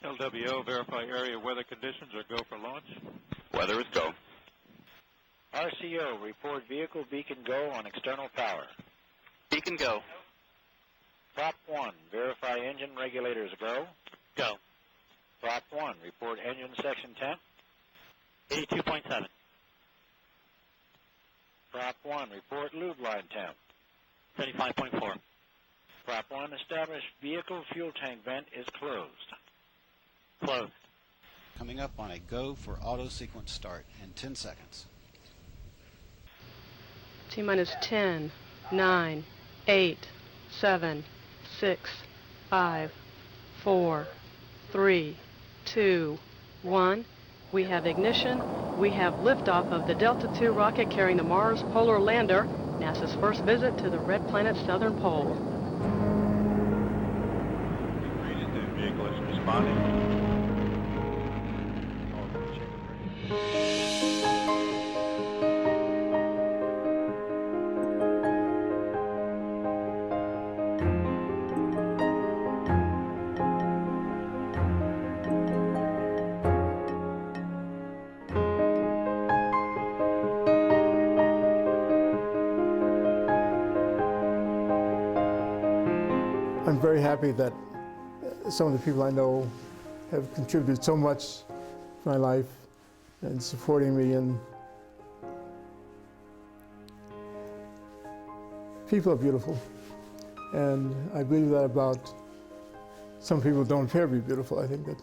LWO, verify area weather conditions or go for launch. Weather is go. RCO, report vehicle beacon go on external power. Beacon go. Prop 1, verify engine regulators go. Go. Prop 1, report engine section temp. 82.7. Prop 1, report lube line temp. 75.4. Prop 1, establish vehicle fuel tank vent is closed. Closed. Coming up on a go for auto sequence start in 10 seconds. T-minus 10, 9, 8, 7, 6, 5, 4, 3, 2, 1. We have ignition. We have liftoff of the Delta II rocket carrying the Mars Polar Lander, NASA's first visit to the red planet's southern pole. The vehicle is responding. I'm very happy that some of the people I know have contributed so much to my life and supporting me. And people are beautiful, and I believe that about some people don't appear to be beautiful. I think that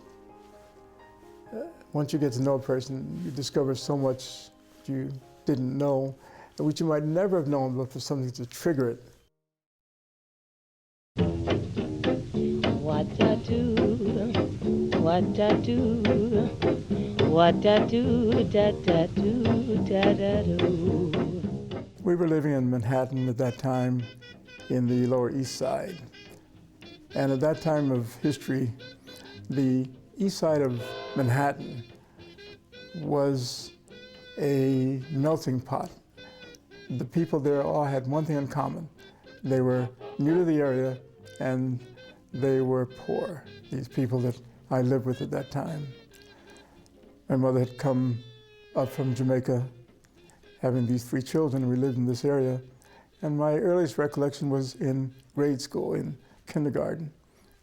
once you get to know a person, you discover so much that you didn't know, and which you might never have known but for something to trigger it. What I do, what I do, what I do, da da do, da da do. We were living in Manhattan at that time in the Lower East Side. And at that time of history, the east side of Manhattan was a melting pot. The people there all had one thing in common. They were new to the area and they were poor, these people that I lived with at that time. My mother had come up from Jamaica having these 3 children. We lived in this area. And my earliest recollection was in grade school, in kindergarten.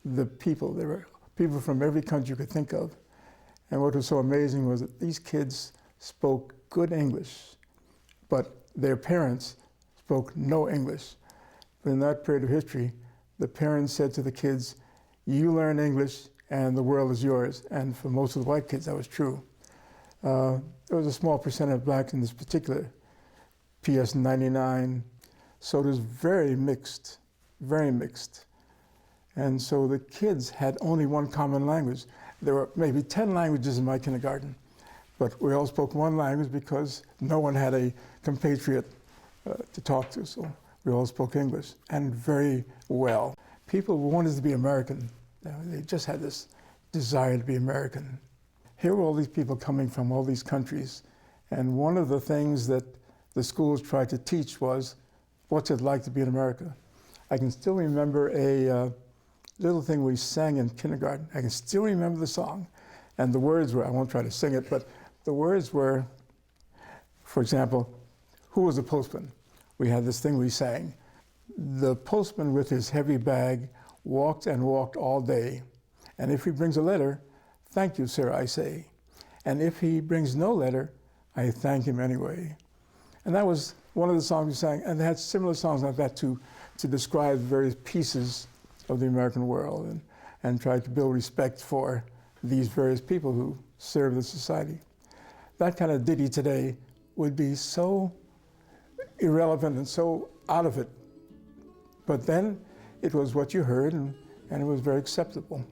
The people, there were people from every country you could think of. And what was so amazing was that these kids spoke good English, but their parents spoke no English. But in that period of history, the parents said to the kids, you learn English and the world is yours. And for most of the white kids, that was true. There was a small percent of blacks in this particular PS 99. So it was very mixed, very mixed. And so the kids had only one common language. There were maybe 10 languages in my kindergarten, but we all spoke one language because no one had a compatriot to talk to, so we all spoke English, and very well. People wanted to be American. They just had this desire to be American. Here were all these people coming from all these countries, and one of the things that the schools tried to teach was, what's it like to be in America? I can still remember a little thing we sang in kindergarten. I can still remember the song. And the words were, I won't try to sing it, but the words were, for example, who was the postman? We had this thing we sang. The postman with his heavy bag walked and walked all day. And if he brings a letter, thank you, sir, I say. And if he brings no letter, I thank him anyway. And that was one of the songs we sang. And they had similar songs like that to describe various pieces of the American world and try to build respect for these various people who serve the society. That kind of ditty today would be so irrelevant and so out of it. But then it was what you heard and it was very acceptable.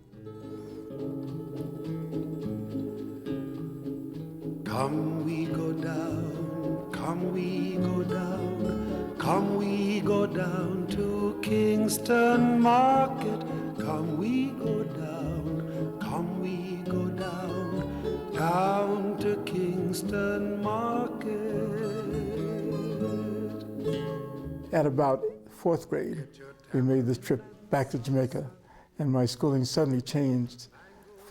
Come we go down, come we go down, come we go down to Kingston Market. Come we go down, come we go down, down to Kingston Market. At about 4th grade, we made this trip back to Jamaica, and my schooling suddenly changed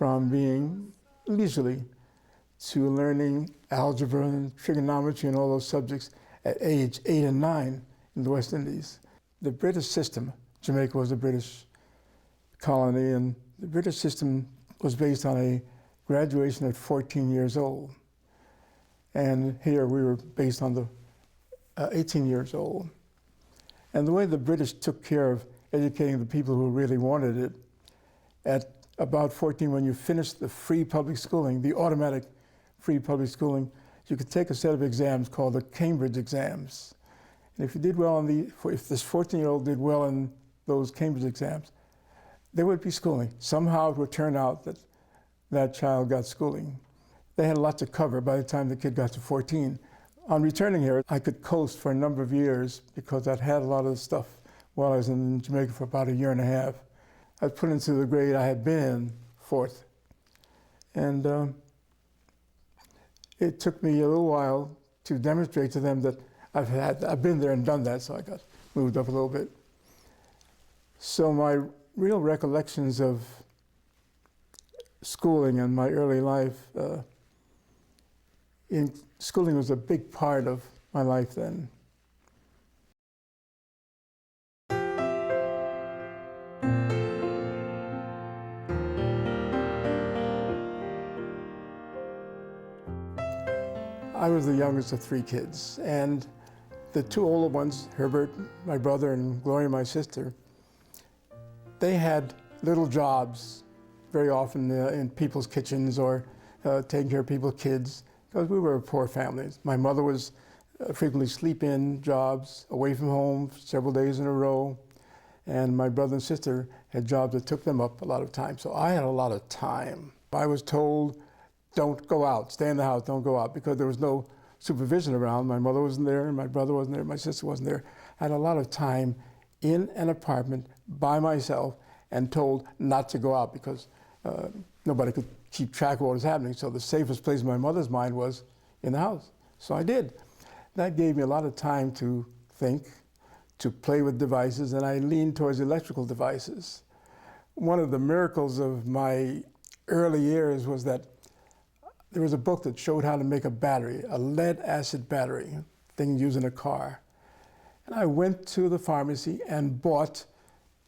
from being leisurely to learning algebra and trigonometry and all those subjects at age 8 and 9 in the West Indies. The British system, Jamaica was a British colony, and the British system was based on a graduation at 14 years old. And here we were based on the 18 years old. And the way the British took care of educating the people who really wanted it, at about 14, when you finished the free public schooling, the automatic free public schooling, you could take a set of exams called the Cambridge exams. And if you did well if this 14-year-old did well in those Cambridge exams, there would be schooling. Somehow it would turn out that that child got schooling. They had a lot to cover by the time the kid got to 14. On returning here, I could coast for a number of years because I'd had a lot of the stuff while I was in Jamaica for about a year and a half. I was put into the grade I had been in, 4th. And it took me a little while to demonstrate to them that I've been there and done that, so I got moved up a little bit. So my real recollections of schooling and my early life, schooling was a big part of my life then. I was the youngest of 3 kids, and the 2 older ones, Herbert, my brother, and Gloria, my sister, they had little jobs, very often in people's kitchens or taking care of people's kids, because we were a poor family. My mother was frequently sleep-in jobs, away from home several days in a row, and my brother and sister had jobs that took them up a lot of time. So I had a lot of time. I was told, don't go out, stay in the house, don't go out, because there was no supervision around. My mother wasn't there, my brother wasn't there, my sister wasn't there. I had a lot of time in an apartment by myself and told not to go out because nobody could keep track of what was happening. So the safest place in my mother's mind was in the house. So I did. That gave me a lot of time to think, to play with devices, and I leaned towards electrical devices. One of the miracles of my early years was that there was a book that showed how to make a battery, a lead-acid battery, thing used in a car. And I went to the pharmacy and bought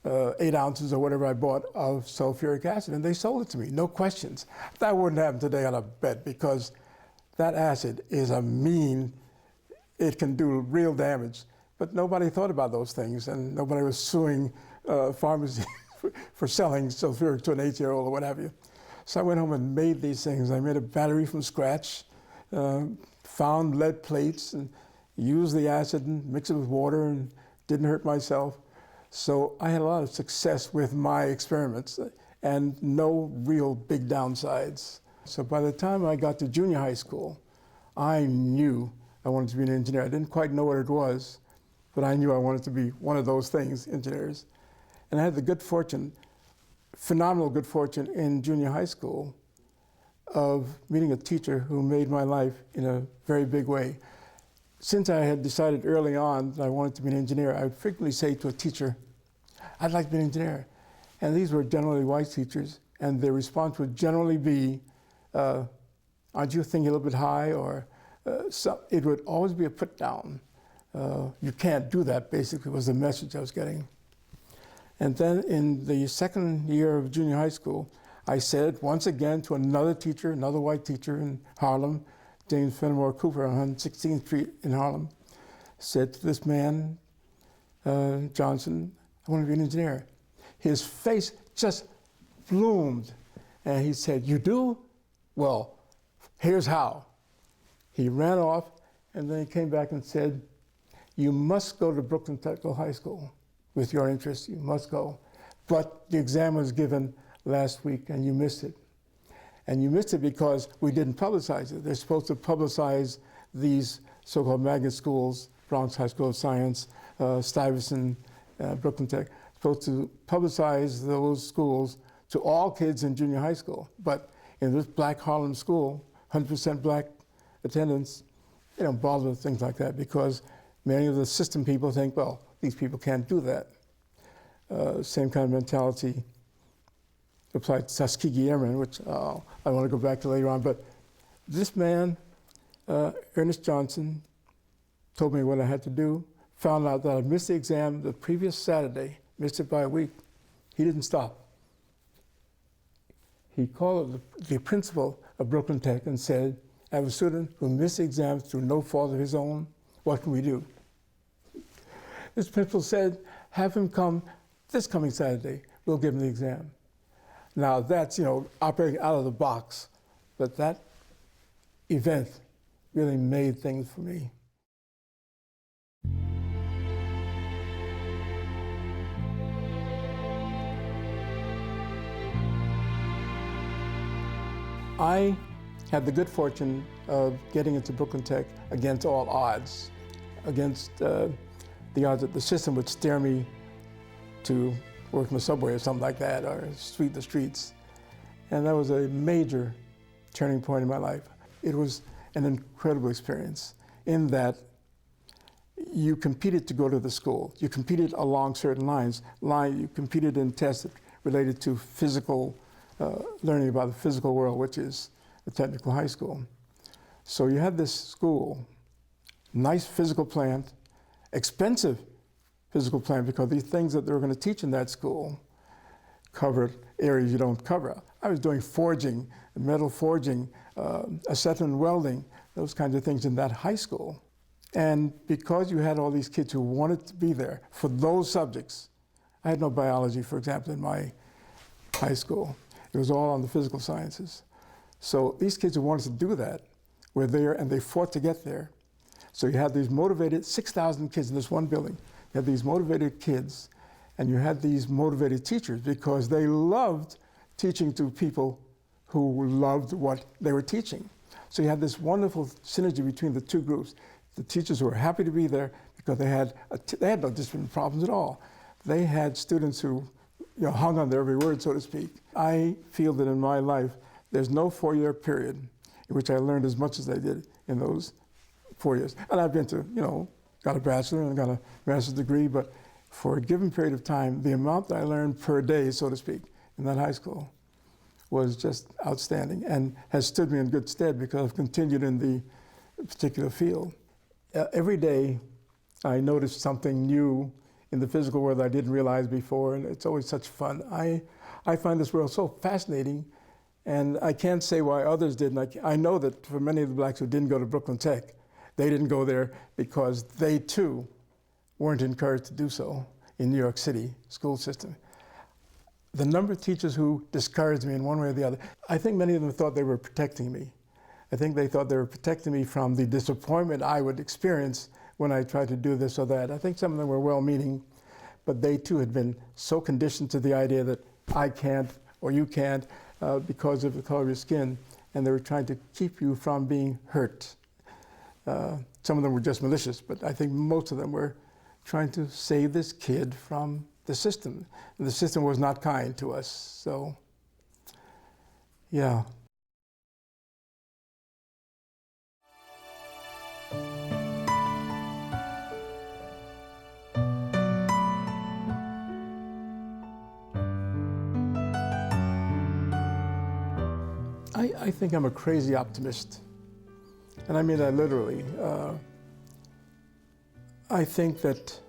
8 ounces or whatever I bought of sulfuric acid, and they sold it to me, no questions. That wouldn't happen today on a bet, because that acid is it can do real damage. But nobody thought about those things, and nobody was suing pharmacy for selling sulfuric to an 8-year-old or what have you. So I went home and made these things. I made a battery from scratch, found lead plates, and used the acid and mixed it with water, and didn't hurt myself. So I had a lot of success with my experiments and no real big downsides. So by the time I got to junior high school, I knew I wanted to be an engineer. I didn't quite know what it was, but I knew I wanted to be one of those things, engineers. And I had the good fortune, phenomenal good fortune in junior high school of meeting a teacher who made my life in a very big way. Since I had decided early on that I wanted to be an engineer, I would frequently say to a teacher, I'd like to be an engineer. And these were generally white teachers, and their response would generally be, aren't you thinking a little bit high? Or it would always be a put down. You can't do that, basically, was the message I was getting. And then in the second year of junior high school, I said once again to another teacher, another white teacher in Harlem, James Fenimore Cooper on 116th Street in Harlem, said to this man, Johnson, I want to be an engineer. His face just bloomed, and he said, you do? Well, here's how. He ran off, and then he came back and said, you must go to Brooklyn Technical High School. With your interest, you must go. But the exam was given last week, and you missed it. And you missed it because we didn't publicize it. They're supposed to publicize these so-called magnet schools, Bronx High School of Science, Stuyvesant, Brooklyn Tech, supposed to publicize those schools to all kids in junior high school. But in this black Harlem school, 100% black attendance, they don't bother with things like that because many of the system people think, well, these people can't do that. Same kind of mentality applied Tuskegee Airmen, which I want to go back to later on. But this man, Ernest Johnson, told me what I had to do, found out that I missed the exam the previous Saturday, missed it by a week. He didn't stop. He called the principal of Brooklyn Tech and said, I have a student who missed the exams through no fault of his own. What can we do? This principal said, have him come this coming Saturday. We'll give him the exam. Now that's, operating out of the box. But that event really made things for me. I had the good fortune of getting into Brooklyn Tech against all odds, against the odds that the system would steer me to work in the subway or something like that, or sweep the streets. And that was a major turning point in my life. It was an incredible experience in that you competed to go to the school. You competed along certain lines. You competed in tests related to physical learning about the physical world, which is the technical high school. So you had this school, nice physical plant, expensive physical plant, because these things that they were going to teach in that school covered areas you don't cover. I was doing forging, metal forging, acetylene welding, those kinds of things in that high school. And because you had all these kids who wanted to be there for those subjects, I had no biology, for example, in my high school. It was all on the physical sciences. So these kids who wanted to do that were there, and they fought to get there. So you had these motivated 6,000 kids in this one building. You had these motivated kids, and you had these motivated teachers because they loved teaching to people who loved what they were teaching. So you had this wonderful synergy between the two groups. The teachers who were happy to be there because they had no discipline problems at all. They had students who hung on their every word, so to speak. I feel that in my life, there's no 4-year period in which I learned as much as I did in those 4 years. And I've been to, got a bachelor and got a master's degree, but for a given period of time, the amount that I learned per day, so to speak, in that high school was just outstanding and has stood me in good stead because I've continued in the particular field. Every day, I noticed something new in the physical world I didn't realize before, and it's always such fun. I find this world so fascinating, and I can't say why others didn't. I know that for many of the blacks who didn't go to Brooklyn Tech, they didn't go there because they too weren't encouraged to do so in New York City school system. The number of teachers who discouraged me in one way or the other, I think many of them thought they were protecting me. I think they thought they were protecting me from the disappointment I would experience when I tried to do this or that. I think some of them were well-meaning, but they too had been so conditioned to the idea that I can't or you can't because of the color of your skin, and they were trying to keep you from being hurt. Some of them were just malicious, but I think most of them were trying to save this kid from the system. And the system was not kind to us, so yeah. I think I'm a crazy optimist, and I mean that literally. I think that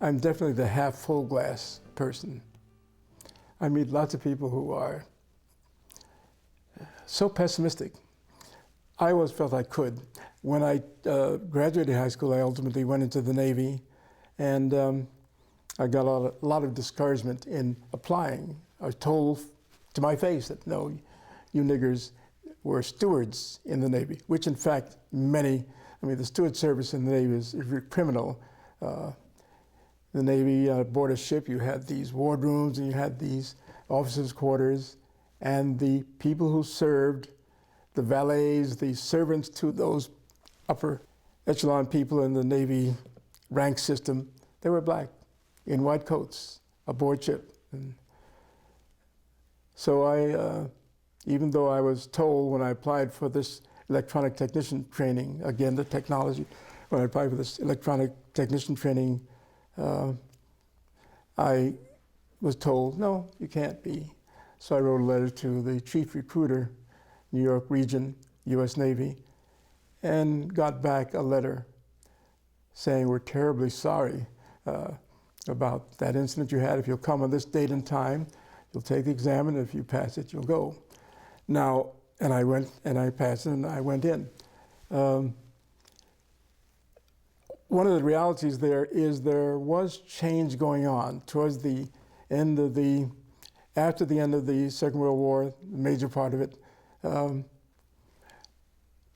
I'm definitely the half-full glass person. I meet lots of people who are so pessimistic. I always felt I could. When I graduated high school, I ultimately went into the Navy, and I got a lot of discouragement in applying. I was told to my face that, no, you niggers were stewards in the Navy, which in fact the steward service in the Navy is criminal. The Navy, aboard a ship, you had these wardrooms and you had these officers' quarters, and the people who served, the valets, the servants to those upper echelon people in the Navy rank system, they were black in white coats aboard ship. And so even though I was told when I applied for this electronic technician training, again, the technology, when I applied for this electronic technician training, I was told, no, you can't be So I wrote a letter to the chief recruiter, New York region, U.S. Navy, and got back a letter saying, we're terribly sorry about that incident you had. If you'll come on this date and time, you'll take the exam, and if you pass it, you'll go. Now, and I went, and I passed it, and I went in. One of the realities there is there was change going on towards the end of after the end of the Second World War, the major part of it.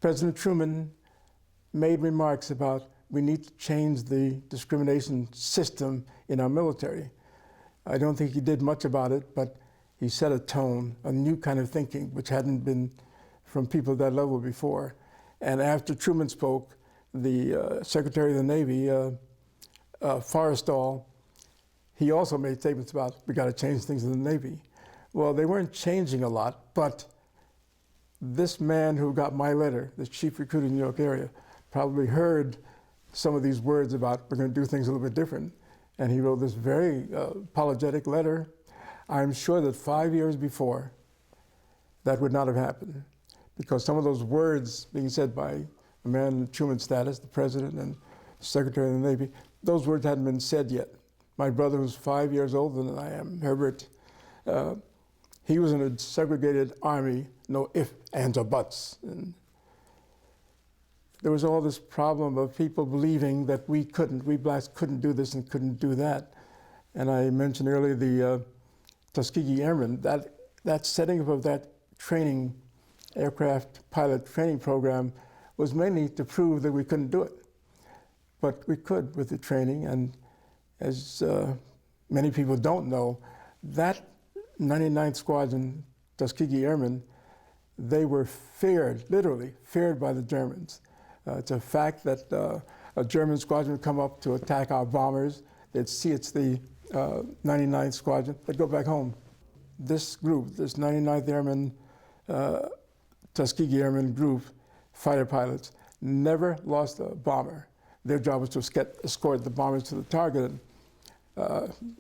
President Truman made remarks about we need to change the discrimination system in our military. I don't think he did much about it, but he set a tone, a new kind of thinking, which hadn't been from people at that level before. And after Truman spoke, the Secretary of the Navy, Forrestal, he also made statements about we got to change things in the Navy. Well, they weren't changing a lot, but this man who got my letter, the chief recruiter in the New York area, probably heard some of these words about we're going to do things a little bit different. And he wrote this very apologetic letter. I'm sure that 5 years before, that would not have happened, because some of those words being said by a man in Truman's status, the president and Secretary of the Navy, those words hadn't been said yet. My brother, who's 5 years older than I am, Herbert, he was in a segregated army, no ifs, ands, or buts. And there was all this problem of people believing that we blacks couldn't do this and couldn't do that. And I mentioned earlier the Tuskegee Airmen, that setting up of that training, aircraft pilot training program was mainly to prove that we couldn't do it. But we could with the training, and as many people don't know, that 99th Squadron Tuskegee Airmen, they were feared, literally feared by the Germans. It's a fact that a German squadron would come up to attack our bombers. They'd see it's the 99th Squadron, they'd go back home. This group, this 99th Airmen, Tuskegee Airmen group, fighter pilots, never lost a bomber. Their job was to escort the bombers to the target. And,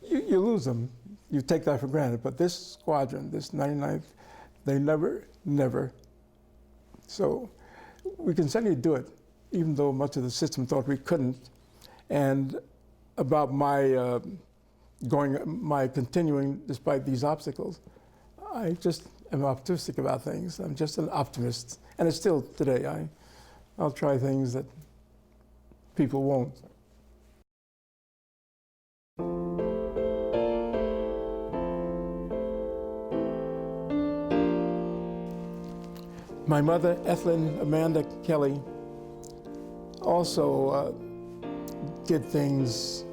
you lose them. You take that for granted. But this squadron, this 99th, they never. So we can certainly do it, even though much of the system thought we couldn't. And about my continuing despite these obstacles, I just am optimistic about things. I'm just an optimist. And it's still today. I'll try things that people won't. My mother, Ethelyn Amanda Kelly, also did things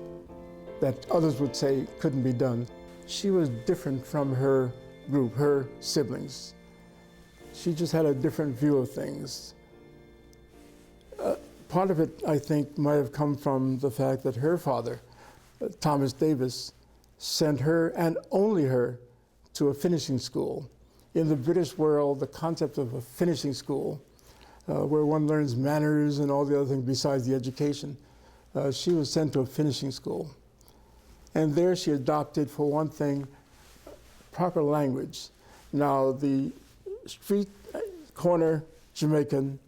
that others would say couldn't be done. She was different from her group, her siblings. She just had a different view of things. Part of it, I think, might have come from the fact that her father, Thomas Davis, sent her, and only her, to a finishing school. In the British world, the concept of a finishing school, where one learns manners and all the other things besides the education, she was sent to a finishing school. And there she adopted, for one thing, proper language. Now, the street corner Jamaican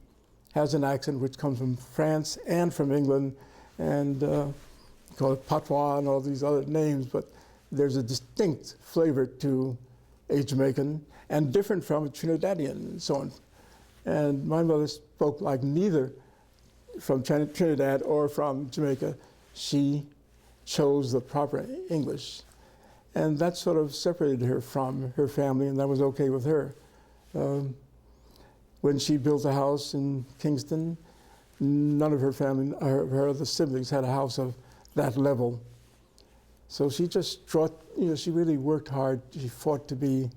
has an accent which comes from France and from England, and call it patois and all these other names, but there's a distinct flavor to a Jamaican and different from a Trinidadian and so on. And my mother spoke like neither from Trinidad or from Jamaica. She chose the proper English. And that sort of separated her from her family, and that was okay with her. When she built a house in Kingston, none of her family, her other siblings had a house of that level. So she just fought, she really worked hard. She fought to be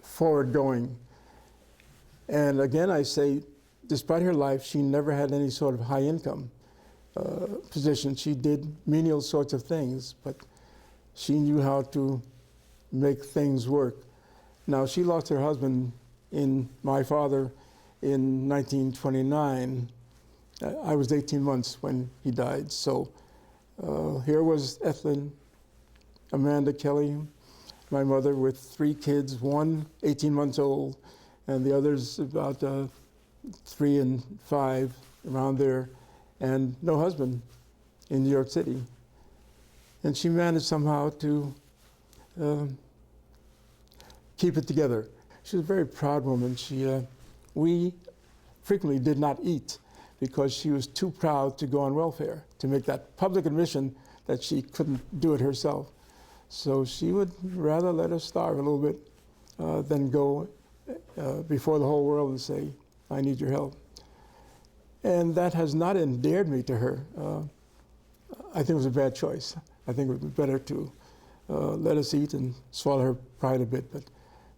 forward-going. And again, I say, despite her life, she never had any sort of high income position. She did menial sorts of things, but she knew how to make things work. Now, she lost her husband, my father, in 1929. I was 18 months when he died. So here was Ethelyn Amanda Kelly, my mother with 3 kids, one 18 months old, and the others about 3 and 5, around there, and no husband in New York City. And she managed somehow to keep it together. She was a very proud woman. We frequently did not eat because she was too proud to go on welfare, to make that public admission that she couldn't do it herself. So she would rather let us starve a little bit than go before the whole world and say, I need your help. And that has not endeared me to her. I think it was a bad choice. I think it would be better to let us eat and swallow her pride a bit. But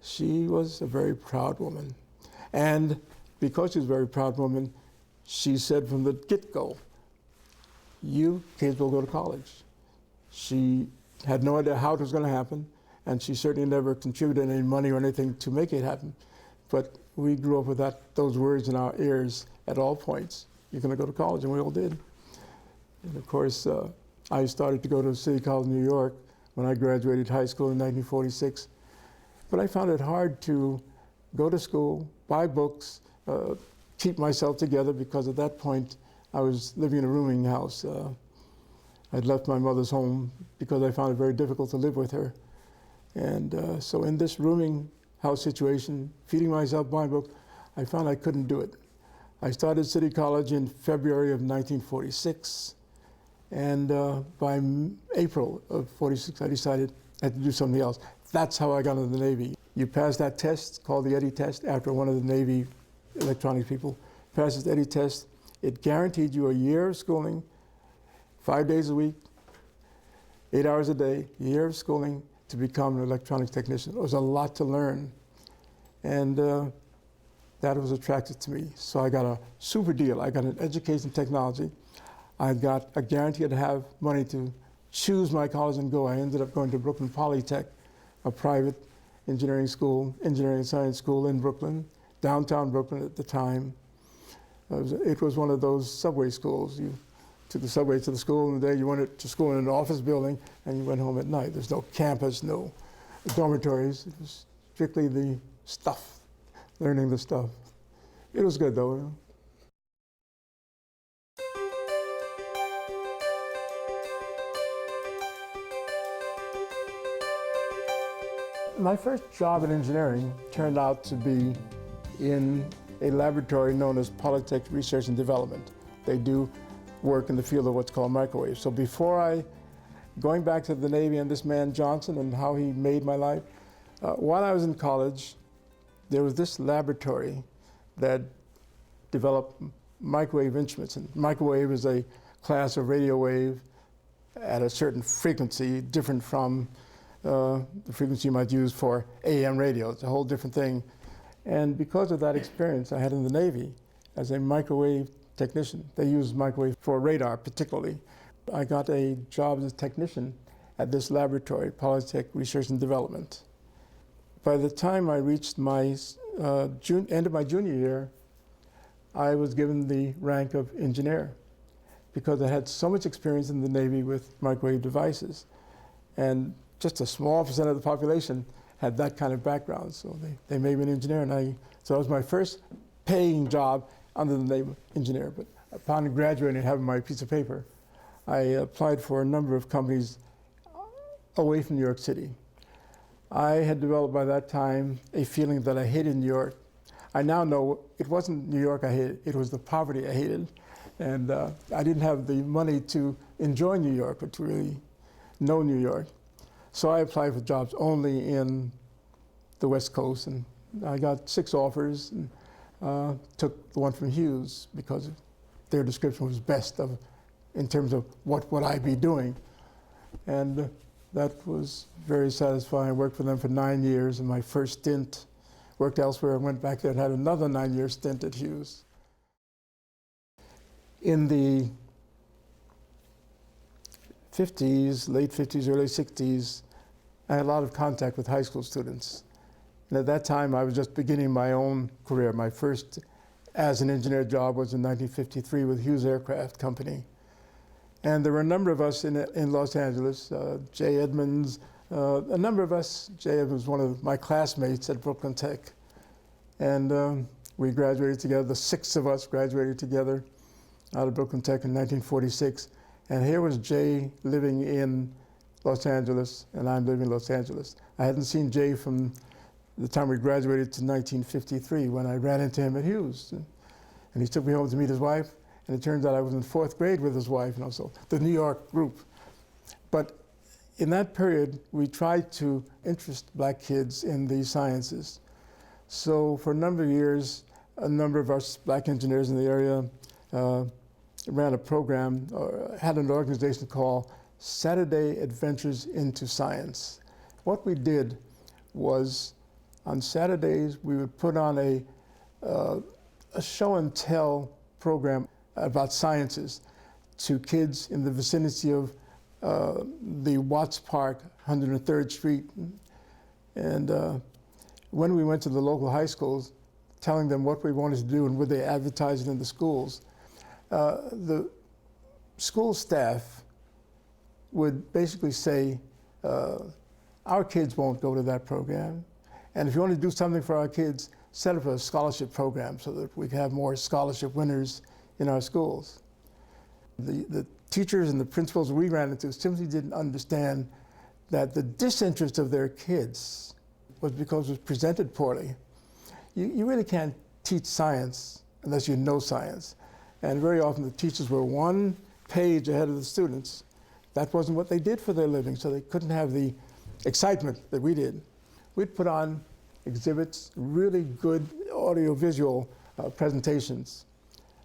she was a very proud woman. And because she was a very proud woman, she said from the get-go, you kids will go to college. She had no idea how it was going to happen, and she certainly never contributed any money or anything to make it happen. But we grew up with those words in our ears at all points. You're going to go to college, and we all did. And of course, I started to go to City College, New York, when I graduated high school in 1946. But I found it hard to go to school, buy books, keep myself together, because at that point I was living in a rooming house. I'd left my mother's home because I found it very difficult to live with her. And so in this rooming house situation, feeding myself, buying books, I found I couldn't do it. I started City College in February of 1946. And by April of 46, I decided I had to do something else. That's how I got into the Navy. You pass that test called the Eddy test after one of the Navy electronics people passes the Eddy test. It guaranteed you a year of schooling, 5 days a week, 8 hours a day, a year of schooling to become an electronics technician. It was a lot to learn. And that was attractive to me. So I got a super deal. I got an education technology. I got a guarantee to have money to choose my college and go. I ended up going to Brooklyn Polytech, a private engineering school, engineering and science school in Brooklyn, downtown Brooklyn at the time. It was one of those subway schools. You took the subway to the school in the day, you went to school in an office building, and you went home at night. There's no campus, no dormitories. It was strictly the stuff, learning the stuff. It was good, though. My first job in engineering turned out to be in a laboratory known as Polytech Research and Development. They do work in the field of what's called microwave. So going back to the Navy and this man Johnson and how he made my life, while I was in college, there was this laboratory that developed microwave instruments. And microwave is a class of radio wave at a certain frequency, different from the frequency you might use for AM radio. It's a whole different thing. And because of that experience I had in the Navy as a microwave technician, they use microwave for radar particularly, I got a job as a technician at this laboratory, Polytech Research and Development. By the time I reached my end of my junior year, I was given the rank of engineer because I had so much experience in the Navy with microwave devices. And just a small percent of the population had that kind of background, so they made me an engineer, so that was my first paying job under the name of engineer. But upon graduating and having my piece of paper, I applied for a number of companies away from New York City. I had developed by that time a feeling that I hated New York. I now know it wasn't New York I hated, it was the poverty I hated. And I didn't have the money to enjoy New York or to really know New York. So I applied for jobs only in the West Coast, and I got 6 offers and took the one from Hughes because their description was best in terms of what would I be doing. And that was very satisfying. I worked for them for 9 years, and my first stint, worked elsewhere, and went back there and had another 9-year stint at Hughes. In the 50s, late 50s, early 60s, I had a lot of contact with high school students. And at that time, I was just beginning my own career. My first as an engineer job was in 1953 with Hughes Aircraft Company. And there were a number of us in Los Angeles, Jay Edmonds, A number of us, Jay was one of my classmates at Brooklyn Tech, and we graduated together. The 6 of us graduated together out of Brooklyn Tech in 1946. And here was Jay living in Los Angeles, and I'm living in Los Angeles. I hadn't seen Jay from the time we graduated to 1953 when I ran into him at Hughes. And he took me home to meet his wife, and it turns out I was in 4th grade with his wife, and also the New York group. But in that period, we tried to interest black kids in the sciences. So for a number of years, a number of us black engineers in the area ran a program, or had an organization called Saturday Adventures into Science. What we did was, on Saturdays, we would put on a show and tell program about sciences to kids in the vicinity of the Watts Park, 103rd Street. And when we went to the local high schools, telling them what we wanted to do and would they advertise it in the schools, the school staff would basically say, our kids won't go to that program. And if you want to do something for our kids, set up a scholarship program so that we can have more scholarship winners in our schools. The teachers and the principals we ran into simply didn't understand that the disinterest of their kids was because it was presented poorly. You really can't teach science unless you know science. And very often the teachers were 1 page ahead of the students. That wasn't what they did for their living, so they couldn't have the excitement that we did. We'd put on exhibits, really good audiovisual presentations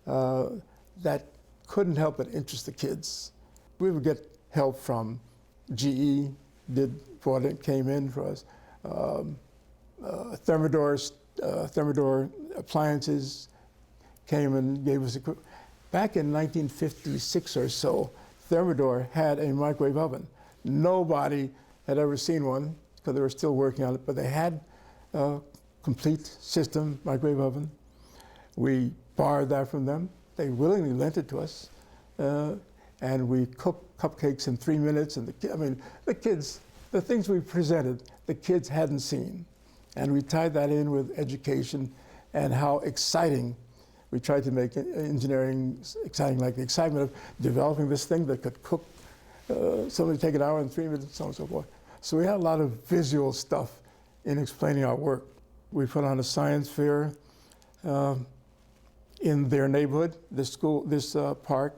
that couldn't help but interest the kids. We would get help from GE, came in for us. Thermador appliances came and gave us equipment. Back in 1956 or so, Thermador had a microwave oven. Nobody had ever seen one because they were still working on it, but they had a complete system microwave oven. We borrowed that from them. They willingly lent it to us. And we cooked cupcakes in 3 minutes. And the kids, the things we presented, the kids hadn't seen. And we tied that in with education and how exciting. We tried to make engineering exciting, like the excitement of developing this thing that could cook something take an hour and 3 minutes, so on and so forth. So we had a lot of visual stuff in explaining our work. We put on a science fair in their neighborhood, this park.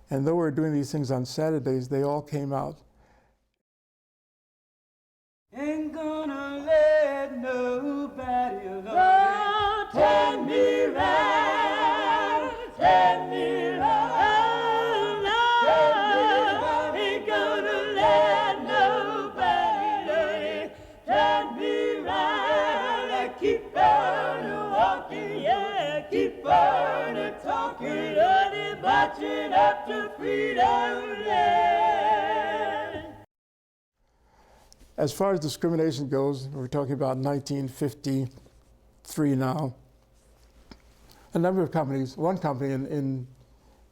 And though we were doing these things on Saturdays, they all came out. Ain't gonna let nobody alone. Turn me round, turn me round, no, ain't gonna let nobody alone. Turn me round, I keep on walking, yeah, keep on talking, on marching up to freedom land. As far as discrimination goes, we're talking about 1953 now. A number of companies, one company in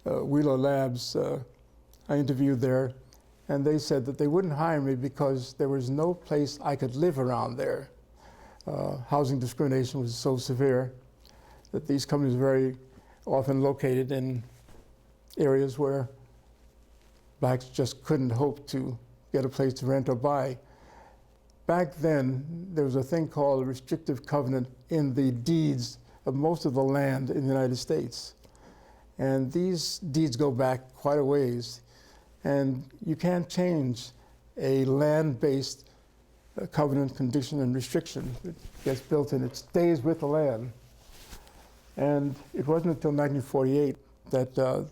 Wheeler Labs, I interviewed there, and they said that they wouldn't hire me because there was no place I could live around there. Housing discrimination was so severe that these companies were very often located in areas where blacks just couldn't hope to get a place to rent or buy. Back then, there was a thing called a restrictive covenant in the deeds of most of the land in the United States. And these deeds go back quite a ways. And you can't change a land-based covenant, condition, and restriction. It gets built in, it stays with the land. And it wasn't until 1948 that the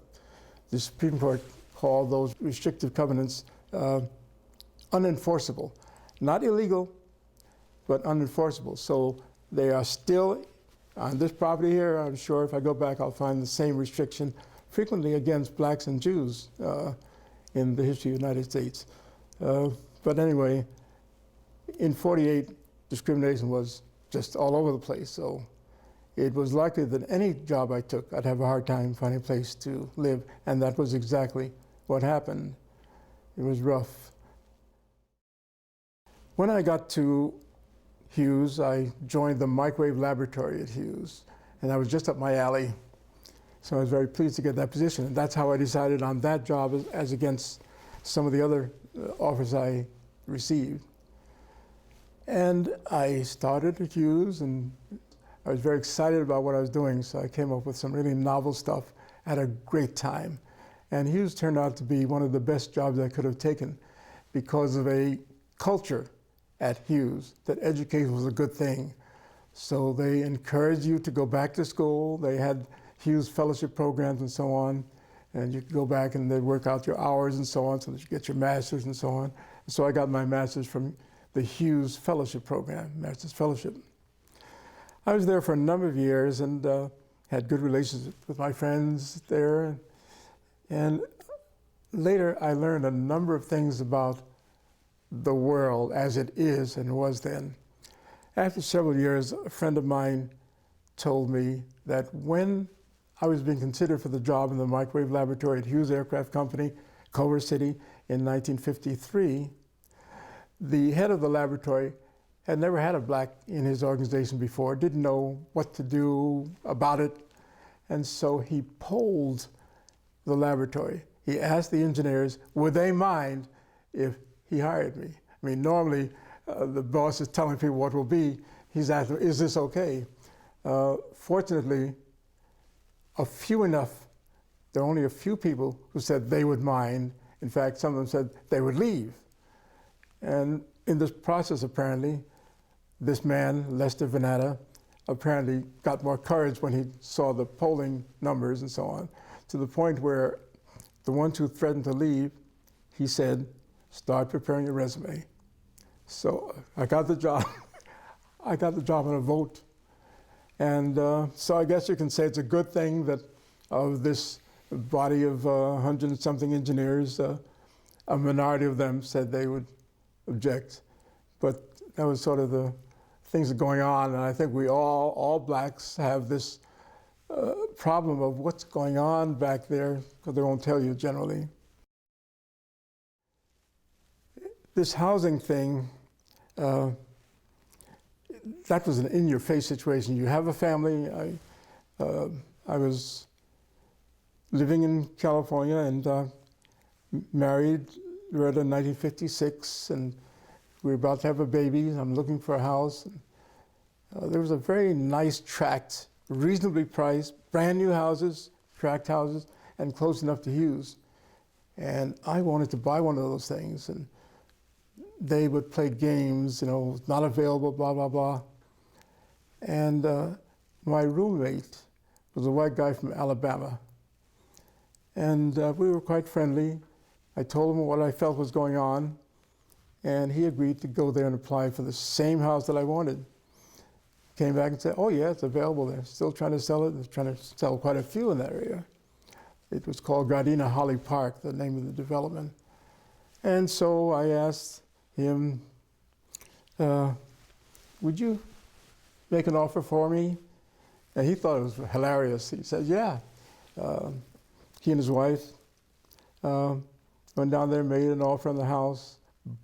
Supreme Court called those restrictive covenants unenforceable. Not illegal, but unenforceable. So they are still on this property here. I'm sure if I go back, I'll find the same restriction, frequently against blacks and Jews in the history of the United States. But anyway, in 48, discrimination was just all over the place. So it was likely that any job I took, I'd have a hard time finding a place to live. And that was exactly what happened. It was rough. When I got to Hughes, I joined the microwave laboratory at Hughes, and that was just up my alley. So I was very pleased to get that position. And that's how I decided on that job as against some of the other offers I received. And I started at Hughes, and I was very excited about what I was doing, so I came up with some really novel stuff at a great time. And Hughes turned out to be one of the best jobs I could have taken because of a culture at Hughes that education was a good thing. So they encouraged you to go back to school. They had Hughes fellowship programs and so on, and you could go back and they'd work out your hours and so on so that you get your master's and so on. So I got my master's from the Hughes Fellowship Program, Master's Fellowship. I was there for a number of years and had good relations with my friends there. And later I learned a number of things about the world as it is and was then. After several years, a friend of mine told me that when I was being considered for the job in the microwave laboratory at Hughes Aircraft Company, Culver City, in 1953, the head of the laboratory had never had a black in his organization before, didn't know what to do about it, and so he polled the laboratory. He asked the engineers, would they mind if he hired me? I mean, normally the boss is telling people what will be. He's asking, is this okay? Fortunately, there were only a few people who said they would mind. In fact, some of them said they would leave. And in this process, apparently, this man, Lester Venata, apparently got more courage when he saw the polling numbers and so on, to the point where the ones who threatened to leave, he said, start preparing your resume. So I got the job. I got the job on a vote. And so I guess you can say it's a good thing that of this body of 100 and something engineers, a minority of them said they would object. But that was sort of the things that are going on, and I think we all blacks have this problem of what's going on back there, because they won't tell you generally. This housing thing, that was an in-your-face situation. You have a family. I was living in California and married Loretta in 1956, and we were about to have a baby. I'm looking for a house. And, there was a very nice tract, reasonably priced, brand new houses, tract houses, and close enough to Hughes. And I wanted to buy one of those things. And they would play games, you know, not available, blah, blah, blah. And my roommate was a white guy from Alabama. And we were quite friendly. I told him what I felt was going on, and he agreed to go there and apply for the same house that I wanted. Came back and said, oh yeah, it's available there. Still trying to sell it. They're trying to sell quite a few in that area. It was called Gardena Holly Park, the name of the development. And so I asked him, would you make an offer for me? And he thought it was hilarious. He said, yeah. He and his wife went down there, made an offer on the house,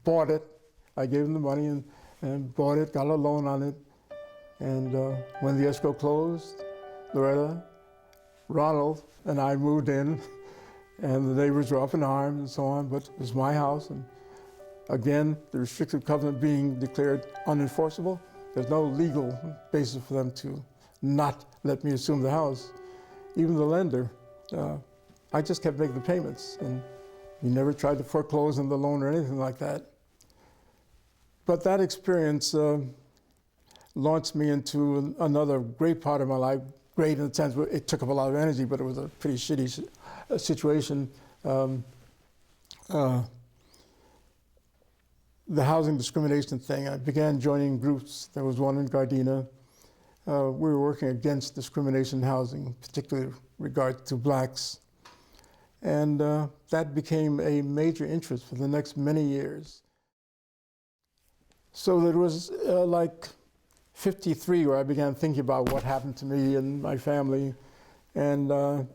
bought it. I gave him the money and bought it, got a loan on it. And when the escrow closed, Loretta, Ronald, and I moved in, and the neighbors were up in arms and so on, but it was my house. And again, the restrictive covenant being declared unenforceable, there's no legal basis for them to not let me assume the house. Even the lender, I just kept making the payments, and he never tried to foreclose on the loan or anything like that. But that experience launched me into another great part of my life. Great in the sense where it took up a lot of energy, but it was a pretty shitty situation. The housing discrimination thing, I began joining groups. There was one in Gardena. We were working against discrimination in housing, particularly with regard to blacks. And that became a major interest for the next many years. So there was like 53 where I began thinking about what happened to me and my family, and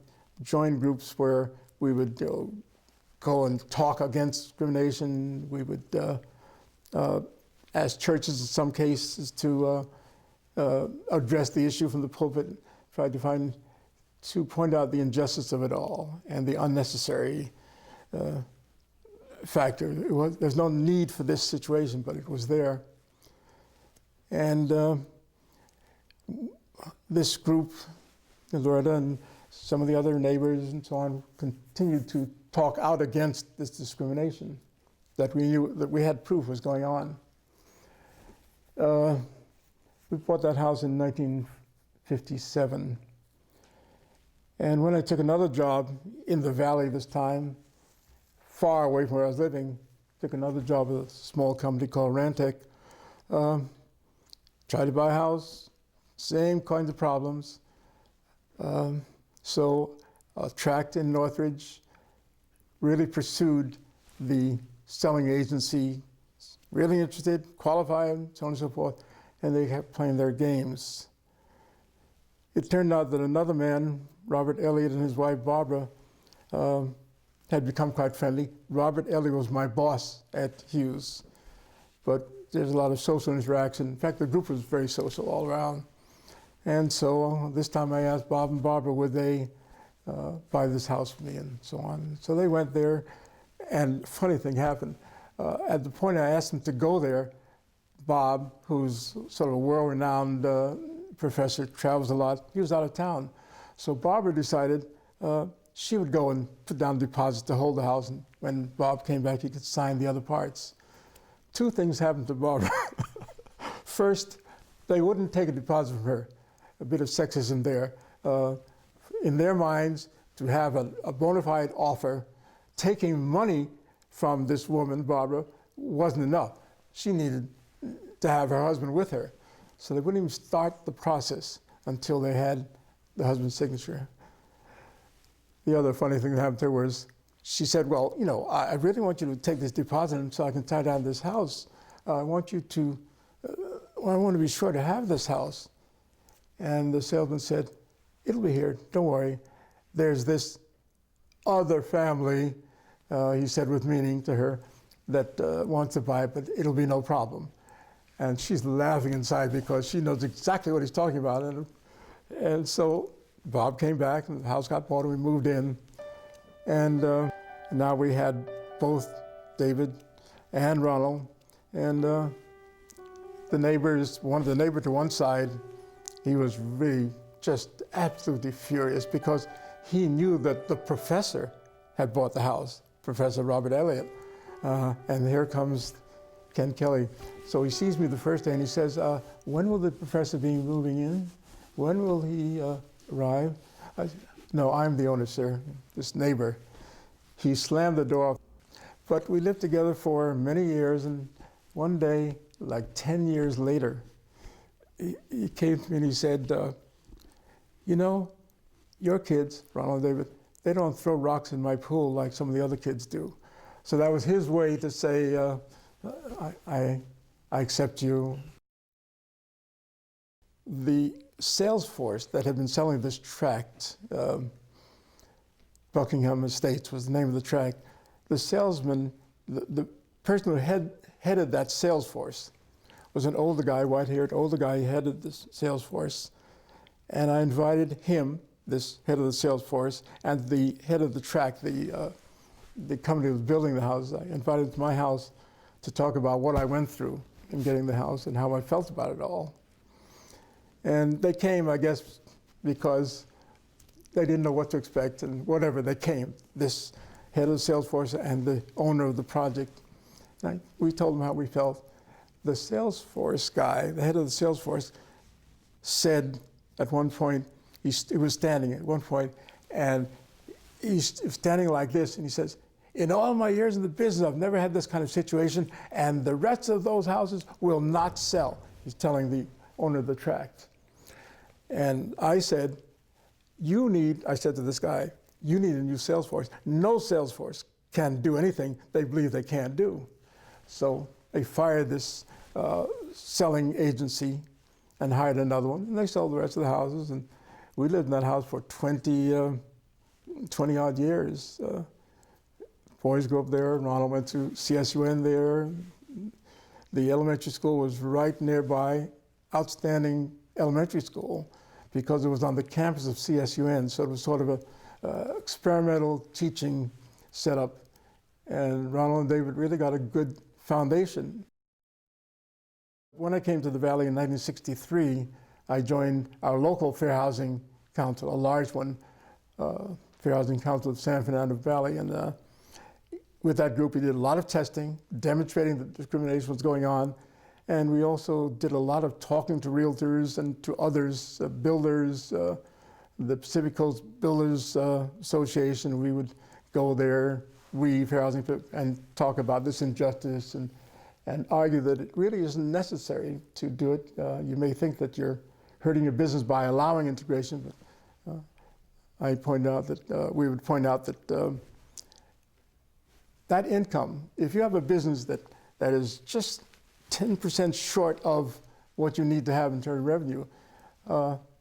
joined groups where we would go and talk against discrimination. We would asked churches in some cases to address the issue from the pulpit, tried to point out the injustice of it all and the unnecessary factor. There's no need for this situation, but it was there. And this group, Loretta and some of the other neighbors and so on, continued to talk out against this discrimination that we knew, that we had proof was going on. We bought that house in 1957. And when I took another job in the valley this time, far away from where I was living, took another job with a small company called Rantec, tried to buy a house, same kinds of problems. So a tract in Northridge, really pursued the selling agency, really interested, qualified, so on and so forth, and they kept playing their games. It turned out that another man, Robert Elliott, and his wife Barbara, had become quite friendly. Robert Elliott was my boss at Hughes, but there's a lot of social interaction. In fact, the group was very social all around. And so this time I asked Bob and Barbara, would they buy this house for me and so on. So they went there, and a funny thing happened. At the point I asked them to go there, Bob, who's sort of a world-renowned professor, travels a lot, he was out of town. So Barbara decided she would go and put down deposits to hold the house, and when Bob came back, he could sign the other parts. Two things happened to Barbara. First, they wouldn't take a deposit from her. A bit of sexism there. In their minds, to have a bona fide offer, taking money from this woman, Barbara, wasn't enough. She needed to have her husband with her. So they wouldn't even start the process until they had the husband's signature. The other funny thing that happened to her was, she said, well, you know, I really want you to take this deposit so I can tie down this house. I want you to, I want to be sure to have this house. And the salesman said, it'll be here, don't worry. There's this other family, he said with meaning to her, that wants to buy it, but it'll be no problem. And she's laughing inside because she knows exactly what he's talking about. And so Bob came back, and the house got bought, and we moved in. And now we had both David and Ronald. And the neighbors, the neighbor to one side, he was really just absolutely furious because he knew that the professor had bought the house, Professor Robert Elliott. And here comes Ken Kelly. So he sees me the first day and he says, when will the professor be moving in? When will he arrive? I said, no, I'm the owner, sir, this neighbor. He slammed the door. But we lived together for many years, and one day, like 10 years later, he came to me and he said, you know, your kids, Ronald and David, they don't throw rocks in my pool like some of the other kids do. So that was his way to say, I accept you. The sales force that had been selling this tract, Buckingham Estates was the name of the tract, the salesman, the person who headed that sales force was an older guy, white-haired older guy. He headed the sales force. And I invited him, this head of the sales force, and the head of the tract, the company that was building the house. I invited them to my house to talk about what I went through in getting the house and how I felt about it all. And they came, I guess, because they didn't know what to expect, and whatever, they came. This head of the sales force and the owner of the project. We told them how we felt. The sales force guy, the head of the sales force, said at one point, he was standing at one point, and he's standing like this, and he says, in all my years in the business, I've never had this kind of situation, and the rest of those houses will not sell. He's telling the owner of the tract. And I said, I said to this guy, you need a new sales force. No sales force can do anything they believe they can't do. So they fired this selling agency and hired another one, and they sold the rest of the houses, and we lived in that house for 20 odd years. Boys grew up there, and Ronald went to CSUN there. The elementary school was right nearby, outstanding elementary school, because it was on the campus of CSUN, so it was sort of a experimental teaching setup. And Ronald and David really got a good foundation. When I came to the Valley in 1963, I joined our local Fair Housing Council, a large one, Fair Housing Council of San Fernando Valley. And with that group, we did a lot of testing, demonstrating that discrimination was going on. And we also did a lot of talking to realtors and to others, builders, the Pacific Coast Builders Association. We would go there, Fair Housing, and talk about this injustice and argue that it really isn't necessary to do it. You may think that you're hurting your business by allowing integration, but I pointed out that we would point out that that income, if you have a business that is just 10% short of what you need to have in terms of revenue,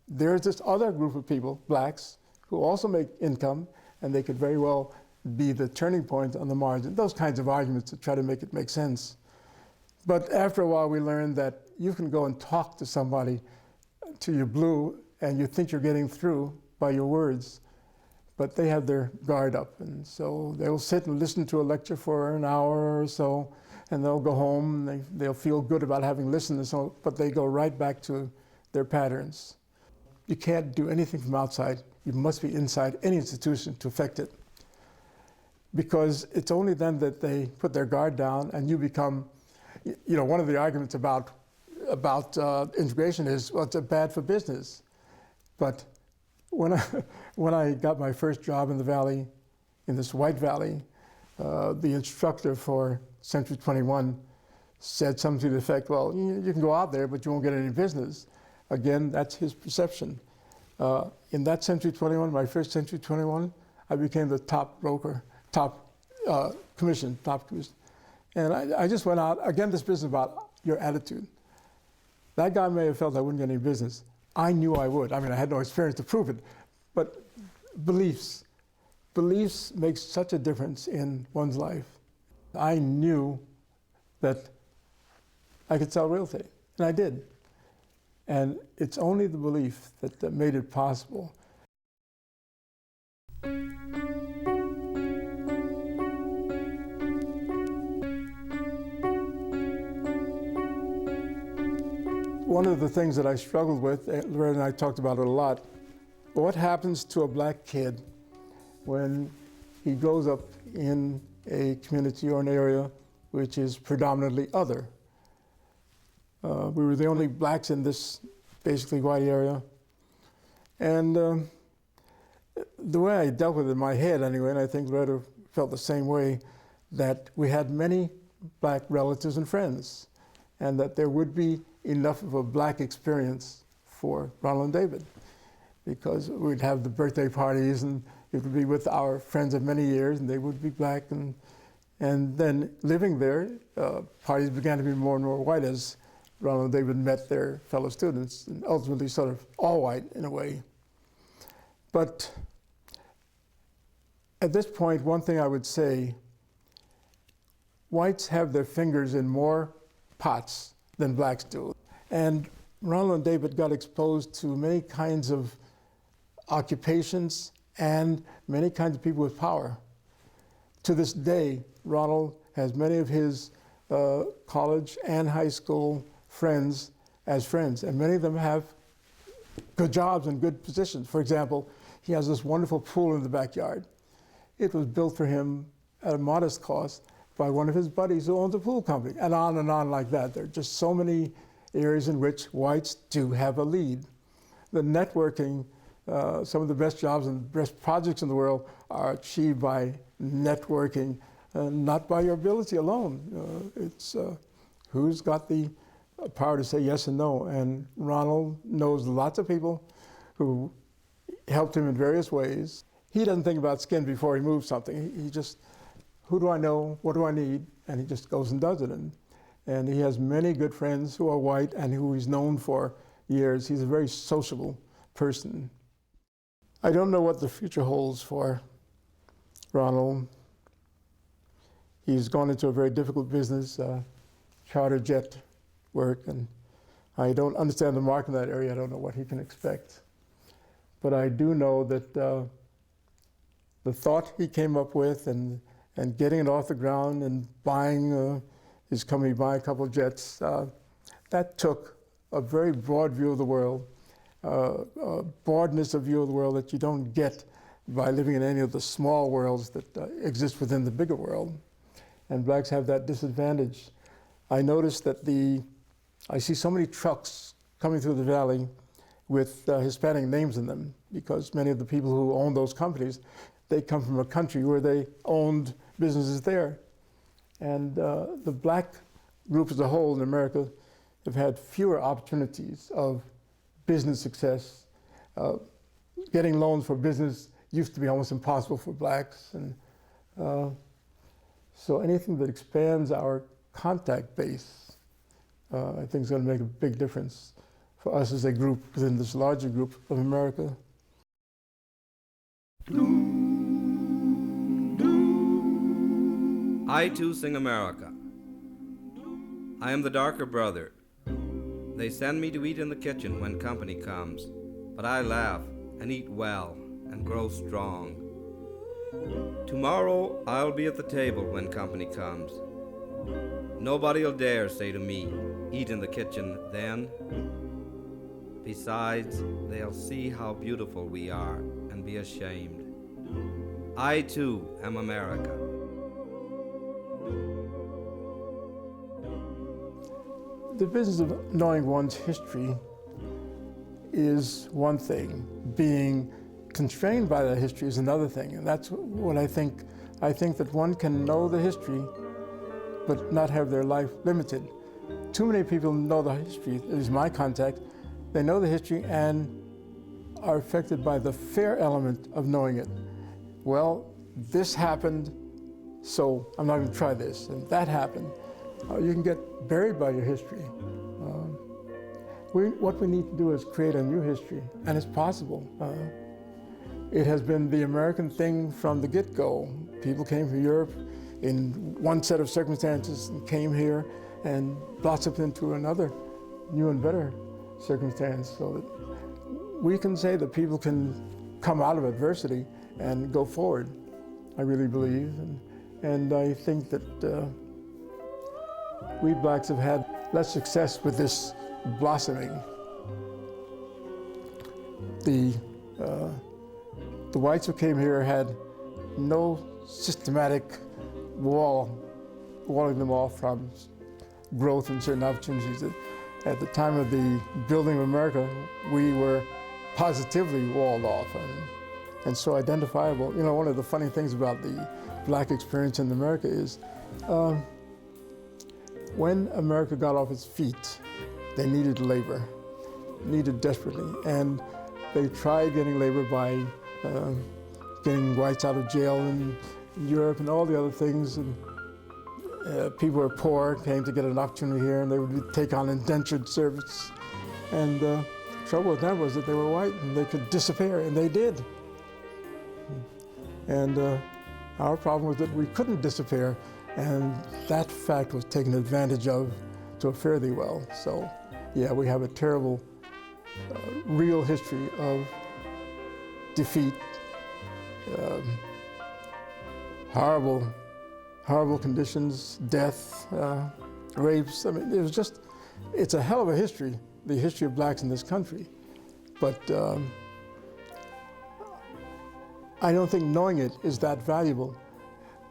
there's this other group of people, blacks, who also make income, and they could very well be the turning point on the margin. Those kinds of arguments to try to make it make sense. But after a while, we learned that you can go and talk to somebody till you're blue, and you think you're getting through by your words, but they have their guard up, and so they'll sit and listen to a lecture for an hour or so, and they'll go home, and they'll feel good about having listened, and so, but they go right back to their patterns. You can't do anything from outside. You must be inside any institution to affect it, because it's only then that they put their guard down and you become, you know, one of the arguments about integration is, well, it's bad for business. But when I got my first job in the Valley, in this White Valley, the instructor for Century 21 said something to the effect, well, you can go out there, but you won't get any business. Again, that's his perception. In that Century 21, my first Century 21, I became the top broker, top commission. And I just went out, again, this business about your attitude. That guy may have felt I wouldn't get any business. I knew I would. I mean, I had no experience to prove it. But beliefs make such a difference in one's life. I knew that I could sell real estate, and I did. And it's only the belief that made it possible. One of the things that I struggled with, Loretta and I talked about it a lot, what happens to a black kid when he grows up in a community or an area which is predominantly other? We were the only blacks in this basically white area. And the way I dealt with it in my head anyway, and I think Loretta felt the same way, that we had many black relatives and friends, and that there would be enough of a black experience for Ronald and David, because we'd have the birthday parties and it would be with our friends of many years, and they would be black, and then living there, parties began to be more and more white as Ronald and David met their fellow students, and ultimately sort of all white in a way. But at this point, one thing I would say, whites have their fingers in more pots than blacks do. And Ronald and David got exposed to many kinds of occupations and many kinds of people with power. To this day, Ronald has many of his college and high school friends as friends, and many of them have good jobs and good positions. For example, he has this wonderful pool in the backyard. It was built for him at a modest cost by one of his buddies who owns a pool company, and on like that. There are just so many areas in which whites do have a lead. The networking, some of the best jobs and best projects in the world are achieved by networking, not by your ability alone. It's who's got the power to say yes and no, and Ronald knows lots of people who helped him in various ways. He doesn't think about skin before he moves something. He just, who do I know, what do I need, and he just goes and does it. And he has many good friends who are white and who he's known for years. He's a very sociable person. I don't know what the future holds for Ronald. He's gone into a very difficult business. charter jet work, and I don't understand the market in that area. I don't know what he can expect. But I do know that the thought he came up with and getting it off the ground and buying his company, buying a couple of jets, that took a very broad view of the world, broadness of view of the world that you don't get by living in any of the small worlds that exist within the bigger world. And blacks have that disadvantage. I noticed that I see so many trucks coming through the valley with Hispanic names in them, because many of the people who own those companies, they come from a country where they owned businesses there. And the black group as a whole in America have had fewer opportunities of business success. Getting loans for business used to be almost impossible for blacks. And so anything that expands our contact base, I think is going to make a big difference for us as a group within this larger group of America. I too sing America. I am the darker brother. They send me to eat in the kitchen when company comes, but I laugh and eat well and grow strong. Tomorrow I'll be at the table when company comes. Nobody'll dare say to me, eat in the kitchen then. Besides, they'll see how beautiful we are and be ashamed. I too am America. The business of knowing one's history is one thing. Being constrained by that history is another thing, and that's what I think. I think that one can know the history, but not have their life limited. Too many people know the history, it is my contact, they know the history and are affected by the fair element of knowing it. Well, this happened, so I'm not going to try this, and that happened. You can get buried by your history. What we need to do is create a new history, and it's possible. It has been the American thing from the get-go. People came from Europe in one set of circumstances and came here and blossomed into another new and better circumstance, so that we can say that people can come out of adversity and go forward, I really believe. And I think that we blacks have had less success with this blossoming. The whites who came here had no systematic walling them off from growth and certain opportunities. At the time of the building of America, we were positively walled off and so identifiable. You know, one of the funny things about the black experience in America is when America got off its feet, they needed labor, needed desperately, and they tried getting labor by getting whites out of jail in Europe and all the other things. And people were poor, came to get an opportunity here, and they would take on indentured service. And the trouble with them was that they were white and they could disappear, and they did. And our problem was that we couldn't disappear, and that fact was taken advantage of to a fairly well. So, yeah, we have a terrible, real history of defeat, horrible conditions, death, rapes. I mean, it's a hell of a history, the history of blacks in this country. But I don't think knowing it is that valuable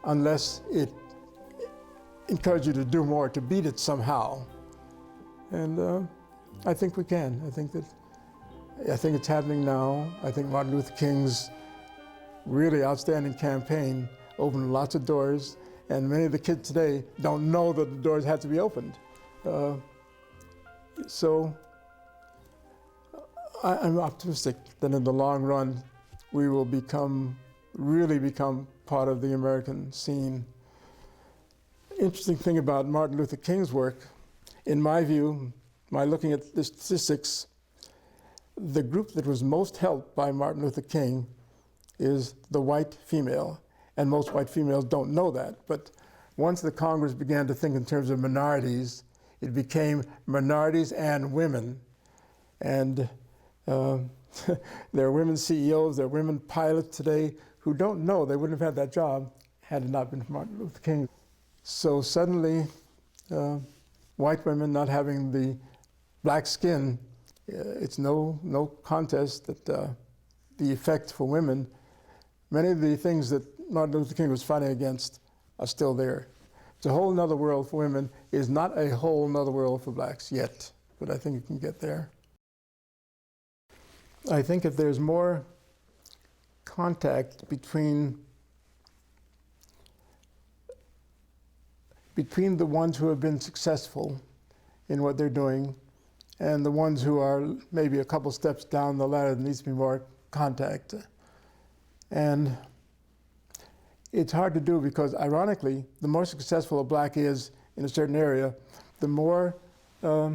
unless it encourages you to do more, to beat it somehow. And I think we can. I think it's happening now. I think Martin Luther King's really outstanding campaign opened lots of doors, and many of the kids today don't know that the doors had to be opened. So I'm optimistic that in the long run, we will really become part of the American scene. Interesting thing about Martin Luther King's work, in my view, by looking at the statistics, the group that was most helped by Martin Luther King is the white female. And most white females don't know that. But once the Congress began to think in terms of minorities, it became minorities and women. And there are women CEOs, there are women pilots today who don't know they wouldn't have had that job had it not been for Martin Luther King. So suddenly, white women not having the black skin, it's no contest that the effect for women, many of the things that Martin Luther King was fighting against are still there. It's a whole nother world for women. Is not a whole nother world for blacks yet, but I think it can get there. I think if there's more contact between the ones who have been successful in what they're doing and the ones who are maybe a couple steps down the ladder, there needs to be more contact. And it's hard to do because, ironically, the more successful a black is in a certain area, the more a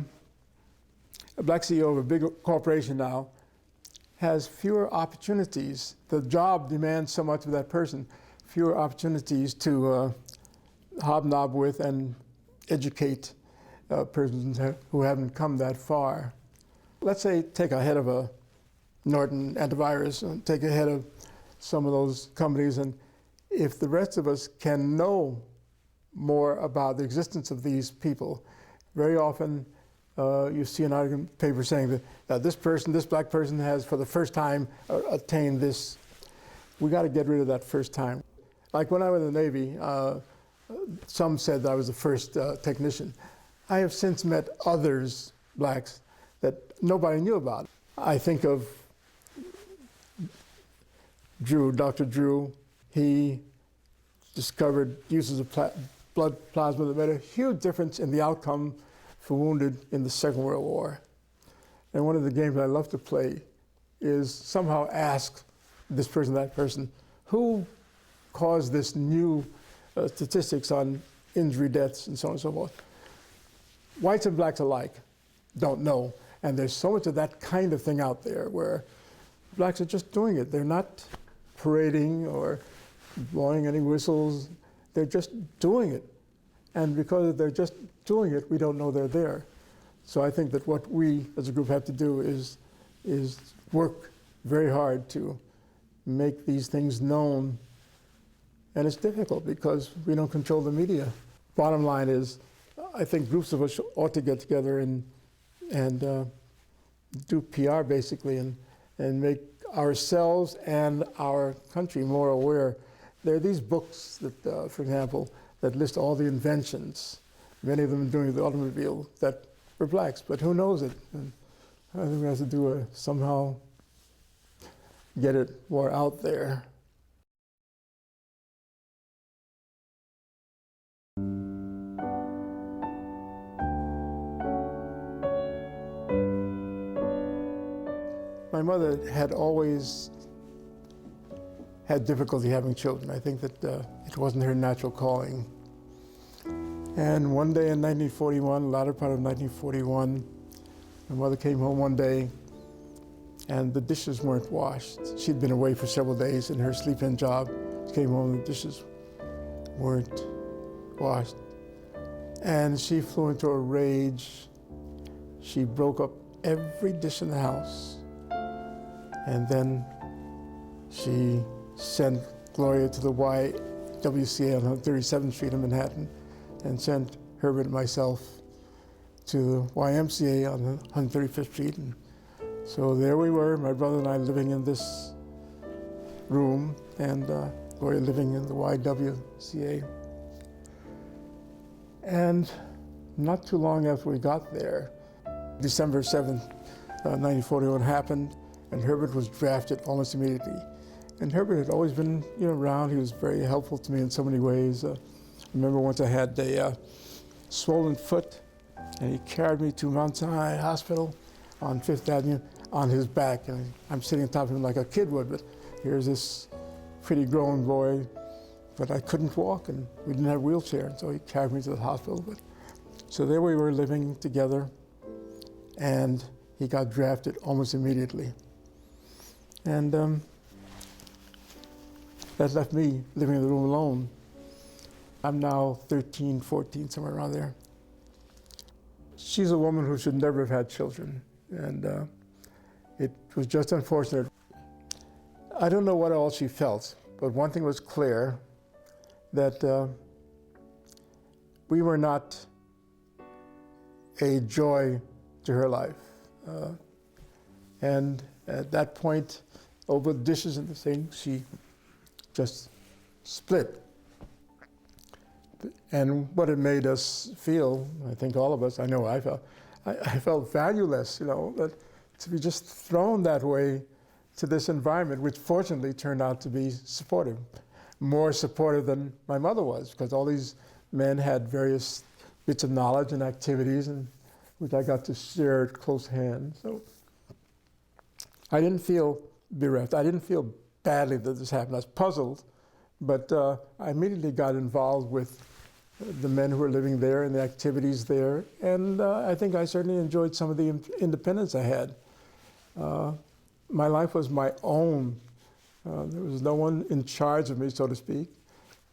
black CEO of a big corporation now has fewer opportunities. The job demands so much of that person, fewer opportunities to hobnob with and educate persons who haven't come that far. Let's say take a head of a Norton antivirus, and take a head of some of those companies, and if the rest of us can know more about the existence of these people, very often you see an article in the paper saying that this black person has for the first time attained this. We got to get rid of that first time. Like when I was in the Navy, some said that I was the first technician. I have since met others, blacks, that nobody knew about. I think of Drew, Dr. Drew. He discovered uses of blood plasma that made a huge difference in the outcome for wounded in the Second World War. And one of the games I love to play is somehow ask this person, that person, who caused this new statistics on injury deaths and so on and so forth. Whites and blacks alike don't know. And there's so much of that kind of thing out there where blacks are just doing it. They're not parading or blowing any whistles. They're just doing it. And because they're just doing it, we don't know they're there. So I think that what we as a group have to do is work very hard to make these things known. And it's difficult because we don't control the media. Bottom line is, I think groups of us ought to get together and do PR basically and make ourselves and our country more aware. There are these books that, for example, that list all the inventions, many of them doing the automobile, that were blacks, but who knows it? And I think we have to do somehow get it more out there. My mother had always had difficulty having children. I think that it wasn't her natural calling. And one day in 1941, latter part of 1941, my mother came home one day and the dishes weren't washed. She'd been away for several days in her sleep-in job. She came home and the dishes weren't washed. And she flew into a rage. She broke up every dish in the house. And then she sent Gloria to the YWCA on 137th Street in Manhattan and sent Herbert and myself to the YMCA on 135th Street. And so there we were, my brother and I living in this room and Gloria living in the YWCA. And not too long after we got there, December 7th, 1941 happened, and Herbert was drafted almost immediately. And Herbert had always been, around. He was very helpful to me in so many ways. I remember once I had a swollen foot, and he carried me to Mount Sinai Hospital on Fifth Avenue on his back. And I'm sitting on top of him like a kid would, but here's this pretty grown boy, but I couldn't walk, and we didn't have a wheelchair, and so he carried me to the hospital. So there we were living together, and he got drafted almost immediately. And that left me living in the room alone. I'm now 13, 14, somewhere around there. she's a woman who should never have had children, and it was just unfortunate. I don't know what all she felt, but one thing was clear, that we were not a joy to her life. And at that point, over the dishes and the thing, she just split. And what it made us feel, I think all of us, I know I felt valueless, you know, that to be just thrown that way to this environment, which fortunately turned out to be supportive, more supportive than my mother was, because all these men had various bits of knowledge and activities, and which I got to share at close hand. So I didn't feel bereft. I didn't feel badly that this happened. I was puzzled, but I immediately got involved with the men who were living there and the activities there, and I think I certainly enjoyed some of the independence I had. My life was my own. There was no one in charge of me, so to speak.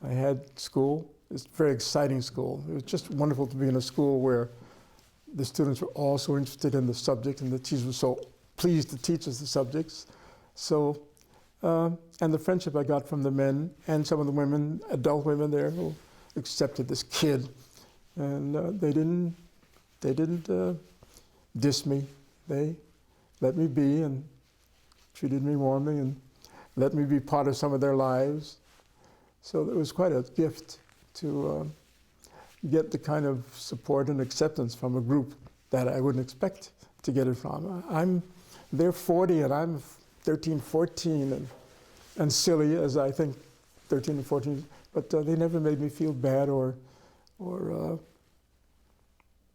I had school. It's a very exciting school. It was just wonderful to be in a school where the students were all so interested in the subject, and the teachers were so pleased to teach us the subjects. So, and the friendship I got from the men and some of the women, adult women there, who accepted this kid, and they didn't diss me. They let me be and treated me warmly and let me be part of some of their lives. So it was quite a gift to get the kind of support and acceptance from a group that I wouldn't expect to get it from. They're 40 and I'm 13, 14 and silly as I think 13 and 14, but they never made me feel bad or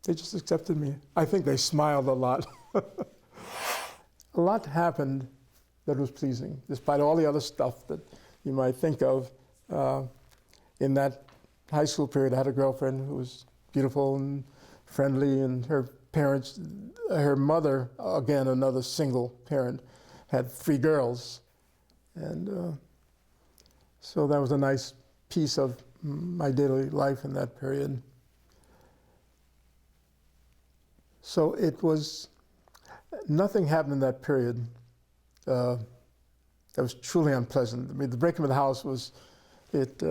they just accepted me. I think they smiled a lot. A lot happened that was pleasing, despite all the other stuff that you might think of. In that high school period, I had a girlfriend who was beautiful and friendly, and her parents, her mother, again, another single parent, had 3 girls. And so that was a nice piece of my daily life in that period. So it was, nothing happened in that period that was truly unpleasant. I mean, the breaking of the house was, it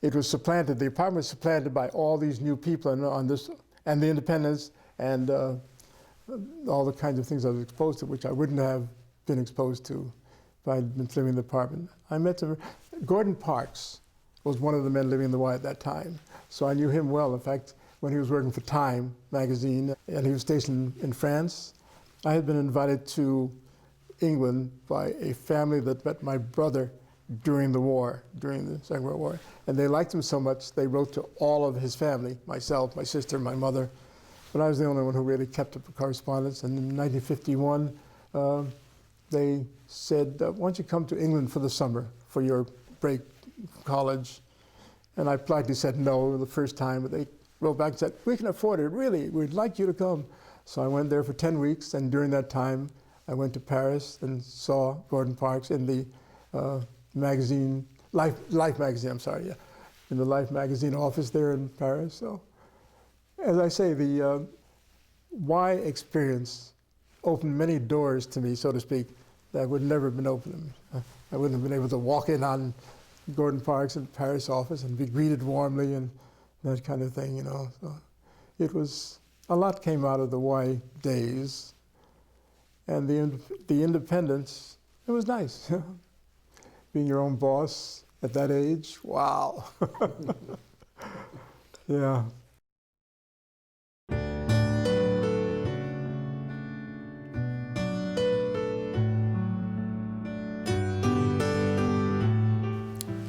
was supplanted, the apartment was supplanted by all these new people on this, and the independence, and all the kinds of things I was exposed to, which I wouldn't have been exposed to if I'd been living in the apartment. I met Gordon Parks was one of the men living in the Y at that time, so I knew him well. In fact, when he was working for Time magazine, and he was stationed in France, I had been invited to England by a family that met my brother during the war, during the Second World War. And they liked him so much, they wrote to all of his family, myself, my sister, my mother, but I was the only one who really kept up a correspondence. And in 1951, they said, why don't you come to England for the summer, for your break from college? And I politely said no the first time, but they wrote back and said, we can afford it, really, we'd like you to come. So I went there for 10 weeks, and during that time, I went to Paris and saw Gordon Parks in the magazine, Life magazine, I'm sorry, yeah, in the Life magazine office there in Paris. So, as I say, the Y experience opened many doors to me, so to speak, that would never have been open. I wouldn't have been able to walk in on Gordon Parks in the Paris office and be greeted warmly and that kind of thing, you know. So it was, a lot came out of the Y days, and the independence, it was nice. Being your own boss at that age, wow. Yeah.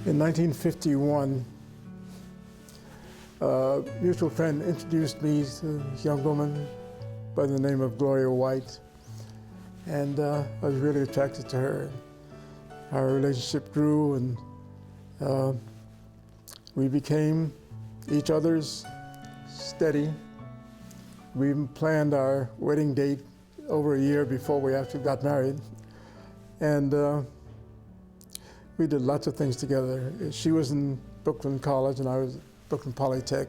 In 1951, a mutual friend introduced me to this young woman by the name of Gloria White, and I was really attracted to her. Our relationship grew, and we became each other's steady. We even planned our wedding date over a year before we actually got married. And we did lots of things together. She was in Brooklyn College and I was at Brooklyn Polytech,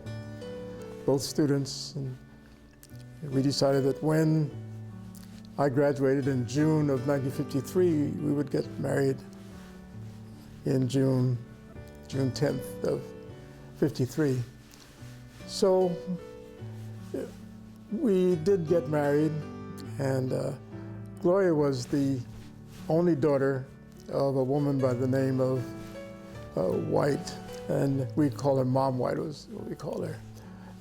both students. And we decided that when I graduated in June of 1953, we would get married in June 10th of 53. So we did get married, and Gloria was the only daughter of a woman by the name of White, and we call her Mom White, was what we call her.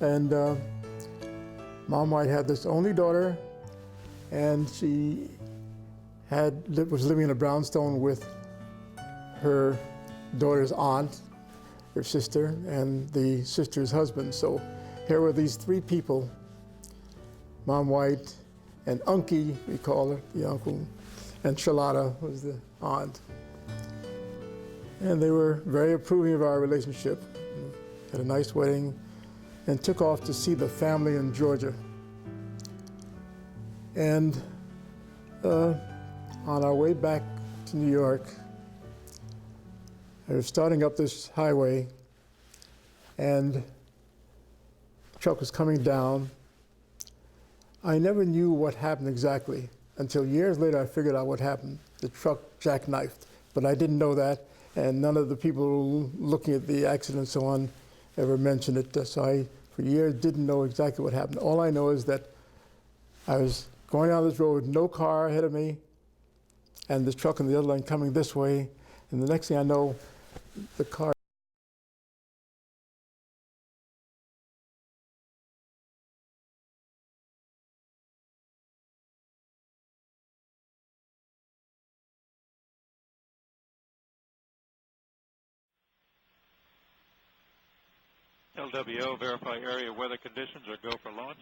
And Mom White had this only daughter, and she was living in a brownstone with her daughter's aunt, her sister, and the sister's husband. So here were these three people, Mom White and Unky, we call her, the uncle, and Charlotta was the aunt. And they were very approving of our relationship. Had a nice wedding and took off to see the family in Georgia. And on our way back to New York, I was starting up this highway, and the truck was coming down. I never knew what happened exactly until years later I figured out what happened. The truck jackknifed, but I didn't know that, and none of the people looking at the accident and so on ever mentioned it. So I, for years, didn't know exactly what happened. All I know is that I was going down this road, no car ahead of me, and this truck on the other line coming this way, and the next thing I know, the car. LWO, verify area weather conditions or go for launch.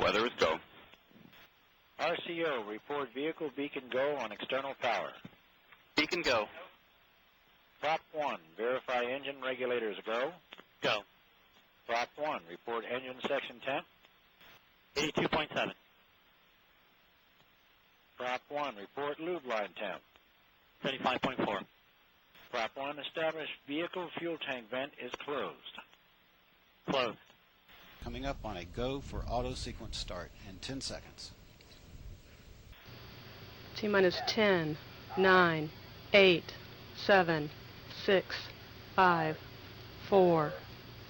Weather is go. RCO, report vehicle beacon go on external power. Beacon go. Prop 1, verify engine regulators go. Go. Prop 1, report engine section temp. 82.7. Prop 1, report lube line temp. 75.4. Prop 1, establish vehicle fuel tank vent is closed. Closed. Coming up on a go for auto sequence start in 10 seconds. T-minus 10, 9, 8, 7, 6, 5, 4,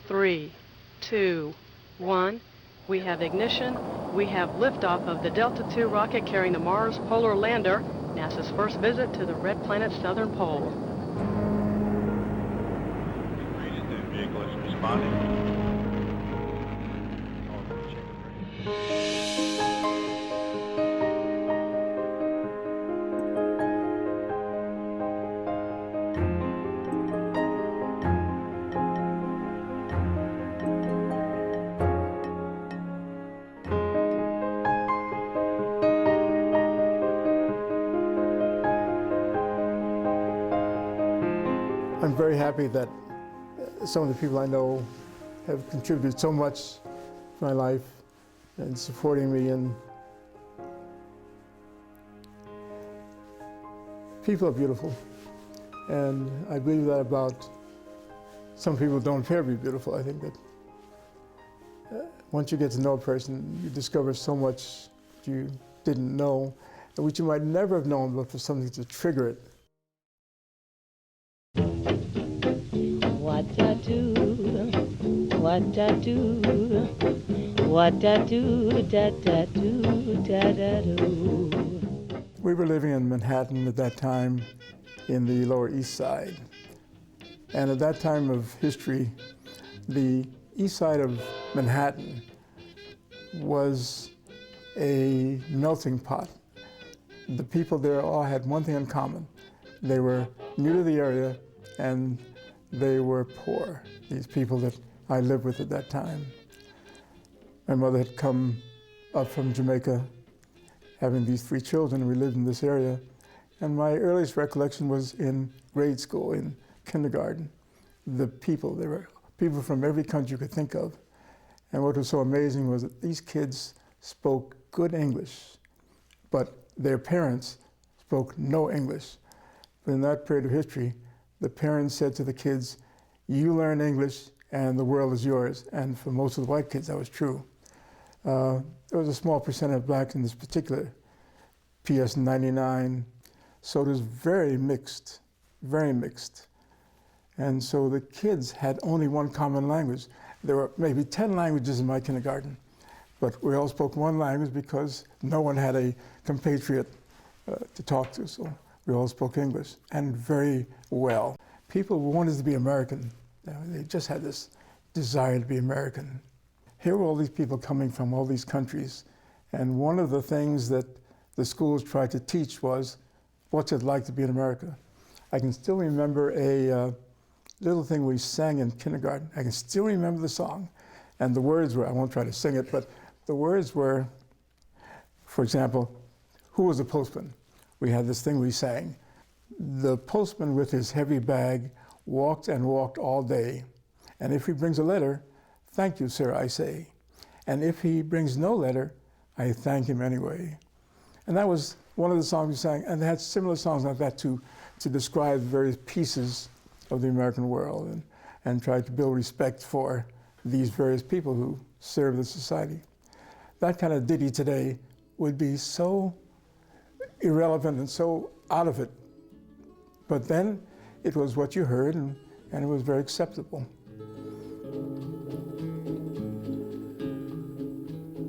3, 2, 1. We have ignition. We have liftoff of the Delta II rocket carrying the Mars Polar Lander, NASA's first visit to the red planet's southern pole. Rated, the vehicle is responding. I'm very happy that some of the people I know have contributed so much to my life and supporting me. And people are beautiful, and I believe that about some people don't appear to be beautiful. I think that once you get to know a person, you discover so much you didn't know, and which you might never have known but for something to trigger it. What I do, what I do, what I do, da da do, da da do. We were living in Manhattan at that time in the Lower East Side. And at that time of history, the east side of Manhattan was a melting pot. The people there all had one thing in common. They were new to the area and they were poor, these people that I lived with at that time. My mother had come up from Jamaica having these 3 children, and we lived in this area. And my earliest recollection was in grade school, in kindergarten. The people, there were people from every country you could think of. And what was so amazing was that these kids spoke good English, but their parents spoke no English. But in that period of history, the parents said to the kids, "You learn English and the world is yours." And for most of the white kids, that was true. There was a small percent of blacks in this particular PS 99, so it was very mixed, very mixed. And so the kids had only one common language. There were maybe 10 languages in my kindergarten, but we all spoke one language because no one had a compatriot to talk to, so we all spoke English, and very well. People wanted to be American. They just had this desire to be American. Here were all these people coming from all these countries, and one of the things that the schools tried to teach was, what's it like to be in America? I can still remember a little thing we sang in kindergarten. I can still remember the song, and the words were, I won't try to sing it, but the words were, for example, who was the postman? We had this thing we sang. The postman with his heavy bag walked and walked all day, and if he brings a letter, thank you, sir, I say. And if he brings no letter, I thank him anyway. And that was one of the songs we sang, and they had similar songs like that to describe various pieces of the American world and try to build respect for these various people who serve the society. That kind of ditty today would be so irrelevant and so out of it. But then it was what you heard, and it was very acceptable.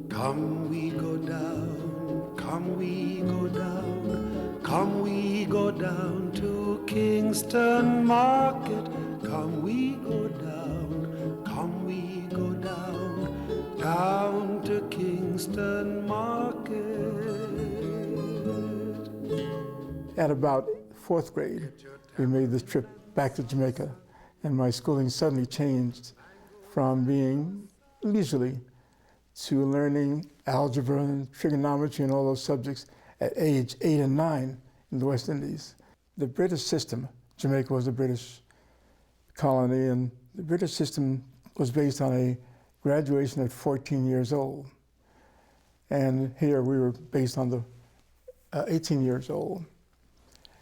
Come we go down, come we go down, come we go down to Kingston Market. Come we go down, come we go down, down to Kingston Market. At about 4th grade, we made this trip back to Jamaica, and my schooling suddenly changed from being leisurely to learning algebra and trigonometry and all those subjects at age 8 and 9 in the West Indies. The British system, Jamaica was a British colony, and the British system was based on a graduation at 14 years old. And here we were based on the 18 years old.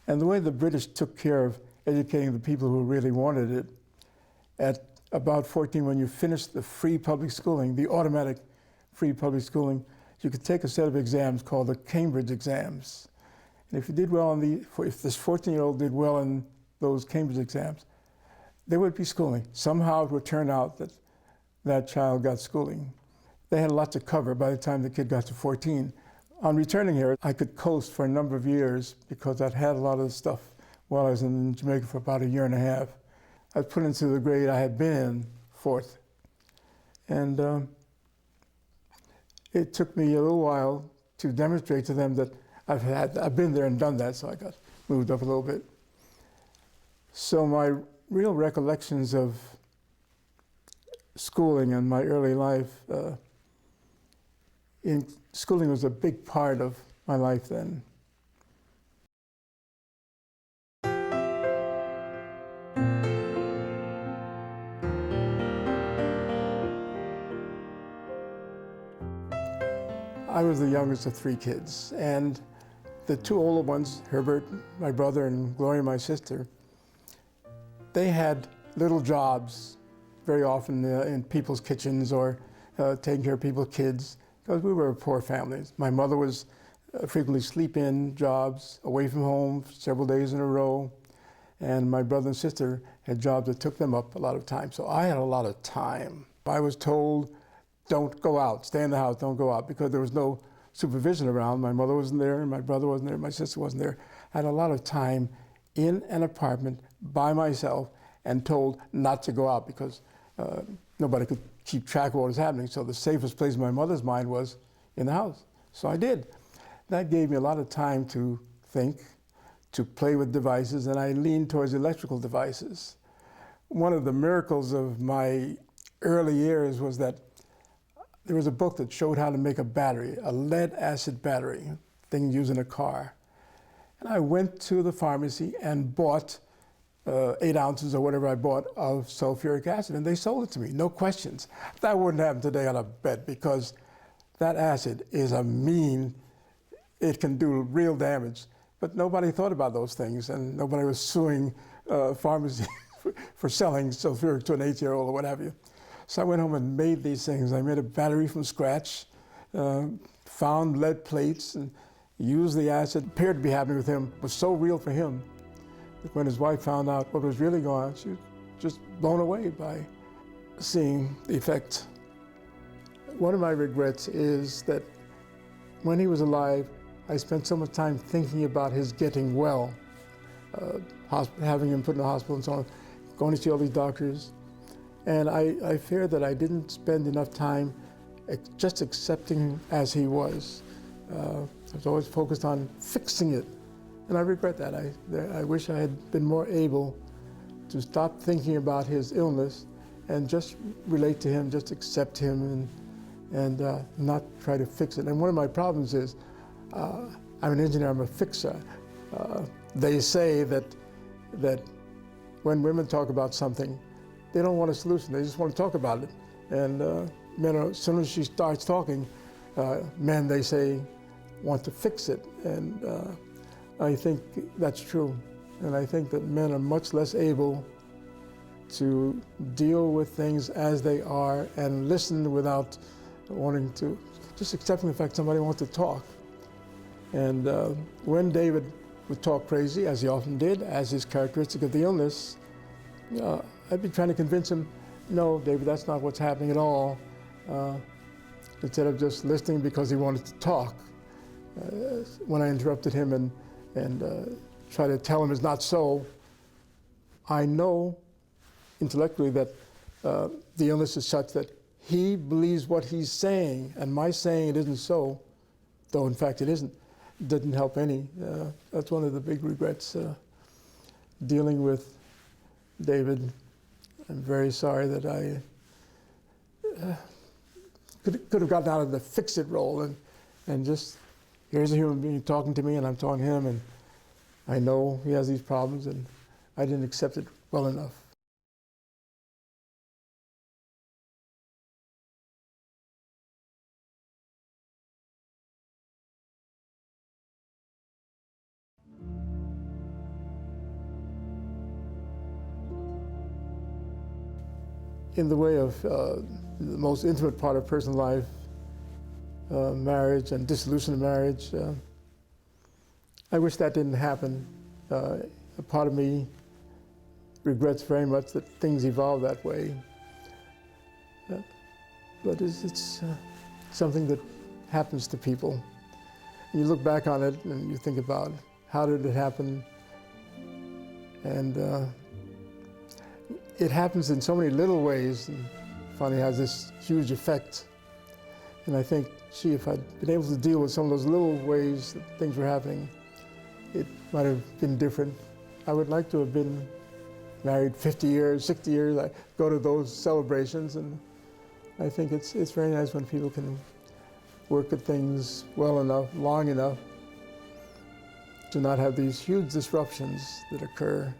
And the way the British took care of educating the people who really wanted it, at about 14, when you finished the free public schooling, the automatic free public schooling, you could take a set of exams called the Cambridge exams. And if you did well if this 14-year-old did well in those Cambridge exams, there would be schooling. Somehow it would turn out that that child got schooling. They had a lot to cover by the time the kid got to 14. On returning here, I could coast for a number of years because I'd had a lot of the stuff while I was in Jamaica for about a year and a half. I was put into the grade I had been in, 4th. And it took me a little while to demonstrate to them that I've been there and done that, so I got moved up a little bit. So my real recollections of schooling and my early life, schooling was a big part of my life then. I was the youngest of 3 kids, and the 2 older ones, Herbert, my brother, and Gloria, my sister, they had little jobs, very often in people's kitchens or taking care of people's kids, because we were a poor family. My mother was frequently sleep-in jobs, away from home several days in a row, and my brother and sister had jobs that took them up a lot of time. So I had a lot of time. I was told, don't go out, stay in the house, don't go out, because there was no supervision around. My mother wasn't there, my brother wasn't there, my sister wasn't there. I had a lot of time in an apartment by myself and told not to go out because nobody could keep track of what was happening. So the safest place in my mother's mind was in the house. So I did. That gave me a lot of time to think, to play with devices, and I leaned towards electrical devices. One of the miracles of my early years was that there was a book that showed how to make a battery, a lead-acid battery, thing used in a car. And I went to the pharmacy and bought 8 ounces or whatever I bought of sulfuric acid, and they sold it to me, no questions. That wouldn't happen today on a bet, because that acid is it can do real damage. But nobody thought about those things, and nobody was suing pharmacy for selling sulfuric to an 8-year-old or what have you. So I went home and made these things. I made a battery from scratch, found lead plates and used the acid. Appeared to be happening with him was so real for him that when his wife found out what was really going on, she was just blown away by seeing the effect. One of my regrets is that when he was alive, I spent so much time thinking about his getting well, having him put in the hospital and so on, going to see all these doctors. And I fear that I didn't spend enough time just accepting him as he was. I was always focused on fixing it. And I regret that. I wish I had been more able to stop thinking about his illness and just relate to him, just accept him, and not try to fix it. And one of my problems is, I'm an engineer, I'm a fixer. They say that when women talk about something, they don't want a solution, they just want to talk about it. And men, as soon as she starts talking, men, they say, want to fix it. And I think that's true. And I think that men are much less able to deal with things as they are and listen without wanting to, just accepting the fact somebody wants to talk. And when David would talk crazy, as he often did, as his characteristic of the illness, I'd be trying to convince him, no, David, that's not what's happening at all. Instead of just listening because he wanted to talk. When I interrupted him and try to tell him it's not so, I know intellectually that the illness is such that he believes what he's saying, and my saying it isn't so, though in fact it isn't, didn't help any. That's one of the big regrets dealing with David. I'm very sorry that I could have gotten out of the fix-it role and just, here's a human being talking to me and I'm talking to him, and I know he has these problems and I didn't accept it well enough. In the way of the most intimate part of personal life, marriage and dissolution of marriage, I wish that didn't happen. A part of me regrets very much that things evolved that way. But it's something that happens to people. And you look back on it and you think about how did it happen, and it happens in so many little ways and finally has this huge effect. And I think, gee, if I'd been able to deal with some of those little ways that things were happening, it might have been different. I would like to have been married 50 years, 60 years. I go to those celebrations, and I think it's very nice when people can work at things well enough, long enough, to not have these huge disruptions that occur.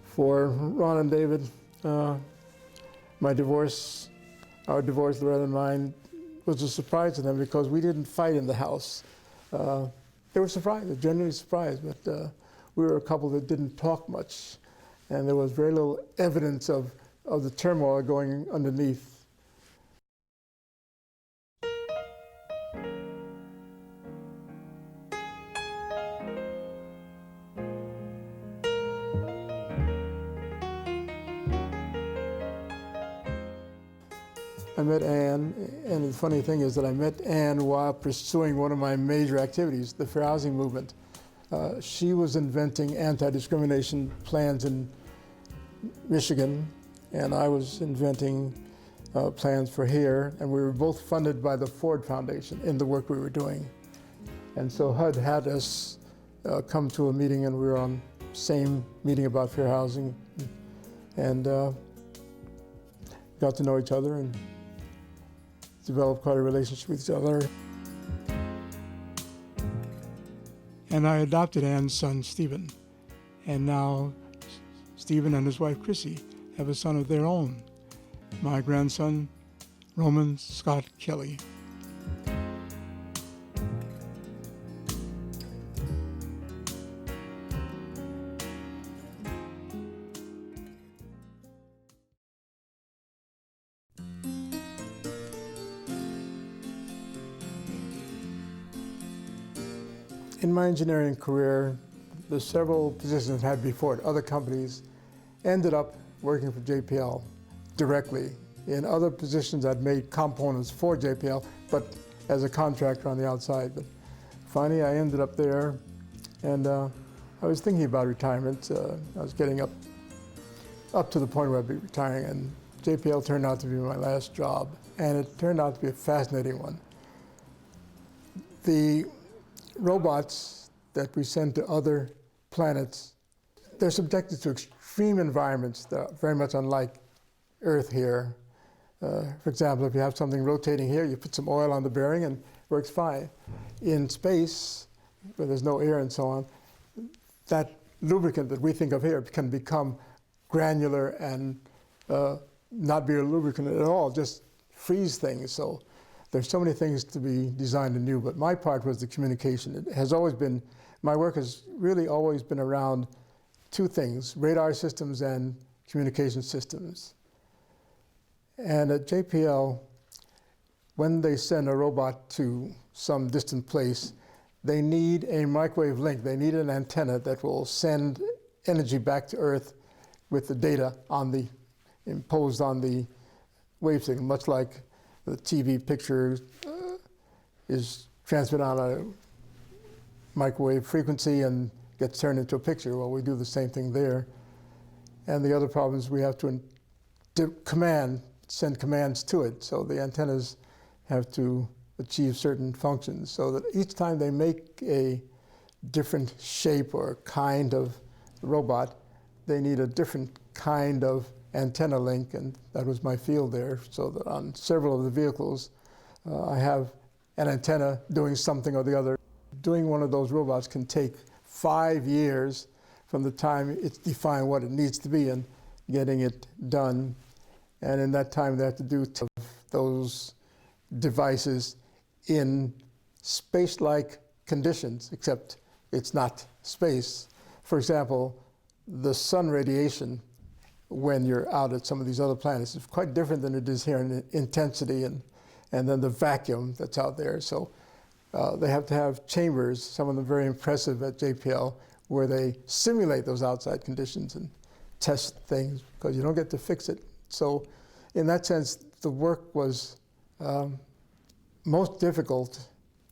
For Ron and David, our divorce, rather than mine, was a surprise to them because we didn't fight in the house. They were surprised, genuinely surprised, but we were a couple that didn't talk much, and there was very little evidence of the turmoil going underneath. I met Ann, and the funny thing is that I met Ann while pursuing one of my major activities, the fair housing movement. She was inventing anti-discrimination plans in Michigan, and I was inventing plans for here, and we were both funded by the Ford Foundation in the work we were doing. And so HUD had us come to a meeting, and we were on the same meeting about fair housing, and got to know each other and developed quite a relationship with each other. And I adopted Ann's son, Stephen. And now Stephen and his wife, Chrissy, have a son of their own, my grandson, Roman Scott Kelly. In my engineering career, the several positions I had before at other companies ended up working for JPL directly. In other positions, I'd made components for JPL, but as a contractor on the outside. But finally, I ended up there, and I was thinking about retirement. I was getting up to the point where I'd be retiring, and JPL turned out to be my last job, and it turned out to be a fascinating one. The robots that we send to other planets, they're subjected to extreme environments that are very much unlike Earth here. For example, if you have something rotating here, you put some oil on the bearing and it works fine. In space, where there's no air and so on, that lubricant that we think of here can become granular and not be a lubricant at all, just freeze things. So there's so many things to be designed anew, but my part was the communication. It has always been, my work has really always been around two things, radar systems and communication systems. And at JPL, when they send a robot to some distant place, they need a microwave link. They need an antenna that will send energy back to Earth with the data imposed on the wave signal, much like the TV picture is transmitted on a microwave frequency and gets turned into a picture. Well, we do the same thing there. And the other problem is we have to send commands to it. So the antennas have to achieve certain functions so that each time they make a different shape or kind of robot, they need a different kind of antenna link, and that was my field there. So that on several of the vehicles, I have an antenna doing something or the other. Doing one of those robots can take 5 years from the time it's defined what it needs to be and getting it done. And in that time, they have to do those devices in space-like conditions, except it's not space. For example, the sun radiation when you're out at some of these other planets is quite different than it is here in intensity and then the vacuum that's out there. So they have to have chambers, some of them very impressive at JPL, where they simulate those outside conditions and test things because you don't get to fix it. So in that sense, the work was most difficult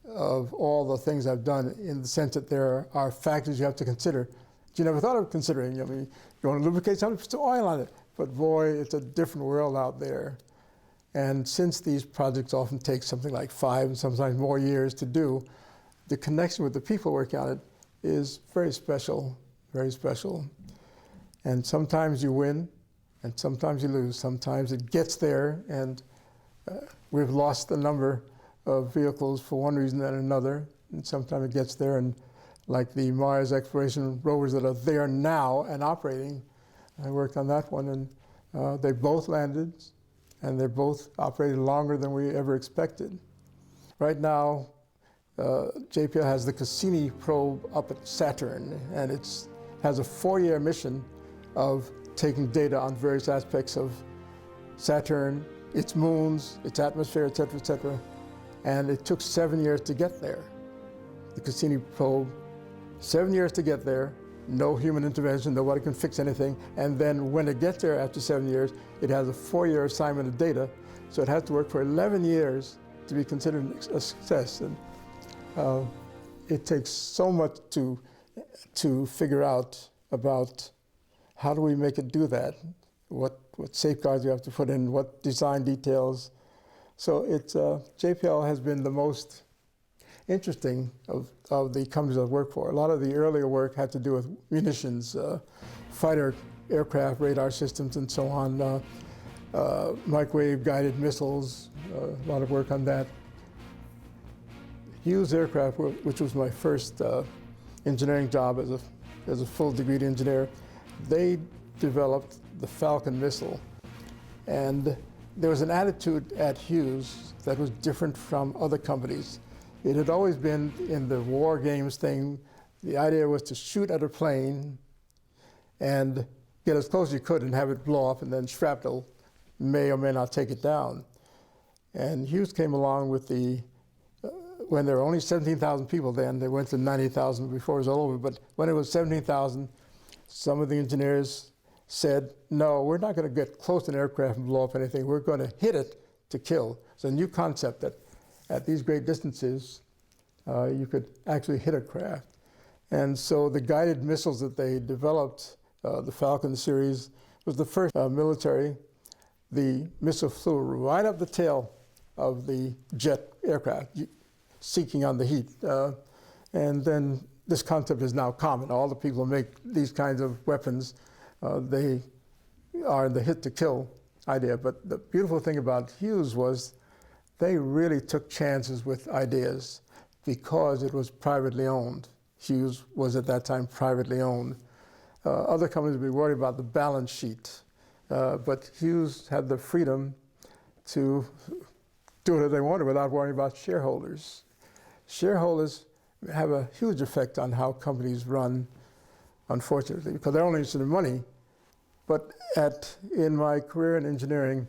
of all the things I've done in the sense that there are factors you have to consider that you never thought of considering. I mean, you want to lubricate something, put some oil on it. But boy, it's a different world out there. And since these projects often take something like 5 and sometimes more years to do, the connection with the people working on it is very special, very special. And sometimes you win, and sometimes you lose. Sometimes it gets there, and we've lost the number of vehicles for one reason and another. And sometimes it gets there, and like the Mars exploration rovers that are there now and operating, I worked on that one, and they both landed, and they both operated longer than we ever expected. Right now, JPL has the Cassini probe up at Saturn, and it has a 4-year mission of taking data on various aspects of Saturn, its moons, its atmosphere, et cetera, and it took 7 years to get there. The Cassini probe, 7 years to get there, no human intervention, nobody can fix anything, and then when it gets there after 7 years, it has a 4-year assignment of data, so it has to work for 11 years to be considered a success. And it takes so much to figure out about how do we make it do that, what safeguards you have to put in, what design details. So JPL has been the most interesting of the companies I've worked for. A lot of the earlier work had to do with munitions, fighter aircraft, radar systems, and so on, microwave-guided missiles, a lot of work on that. Hughes Aircraft, which was my first engineering job as a full degree engineer, they developed the Falcon missile. And there was an attitude at Hughes that was different from other companies. It had always been in the war games thing, the idea was to shoot at a plane and get as close as you could and have it blow up, and then shrapnel may or may not take it down. And Hughes came along with when there were only 17,000 people then, they went to 90,000 before it was all over, but when it was 17,000, some of the engineers said, no, we're not going to get close to an aircraft and blow up anything. We're going to hit it to kill. It's a new concept that at these great distances, you could actually hit a craft. And so the guided missiles that they developed, the Falcon series, was the first military. The missile flew right up the tail of the jet aircraft, seeking on the heat. And then this concept is now common. All the people who make these kinds of weapons, they are the hit to kill idea. But the beautiful thing about Hughes was they really took chances with ideas because it was privately owned. Hughes was at that time privately owned. Other companies would be worried about the balance sheet, but Hughes had the freedom to do whatever they wanted without worrying about shareholders. Shareholders have a huge effect on how companies run, unfortunately, because they're only interested in money. But in my career in engineering,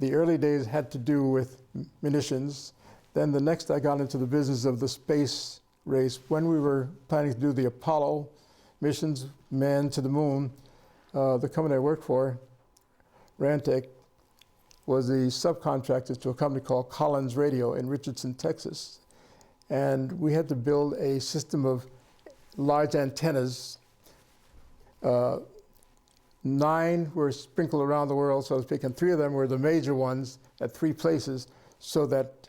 the early days had to do with munitions. Then the next I got into the business of the space race. When we were planning to do the Apollo missions, man to the moon, the company I worked for, Rantec, was the subcontractor to a company called Collins Radio in Richardson, Texas. And we had to build a system of large antennas. 9 were sprinkled around the world, so to speak, and 3 of them were the major ones at 3 places, so that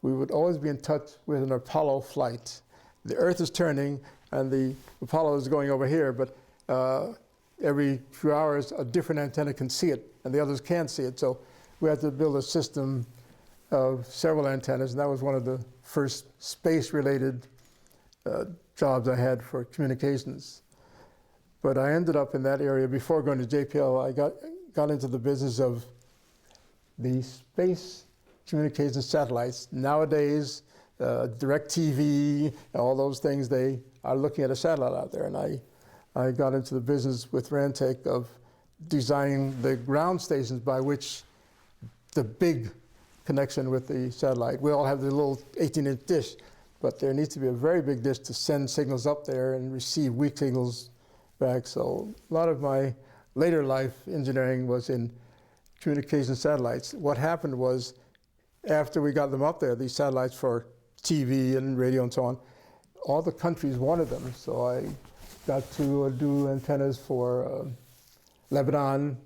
we would always be in touch with an Apollo flight. The Earth is turning, and the Apollo is going over here, but every few hours, a different antenna can see it, and the others can't see it. So we had to build a system of several antennas, and that was one of the first space-related jobs I had for communications. But I ended up in that area before going to JPL. I got into the business of the space communications satellites. Nowadays, DirecTV, all those things, they are looking at a satellite out there. And I got into the business with Rantec of designing the ground stations by which the big connection with the satellite. We all have the little 18-inch dish, but there needs to be a very big dish to send signals up there and receive weak signals back. So a lot of my later life engineering was in communication satellites. What happened was, after we got them up there, these satellites for TV and radio and so on, all the countries wanted them. So I got to do antennas for Lebanon,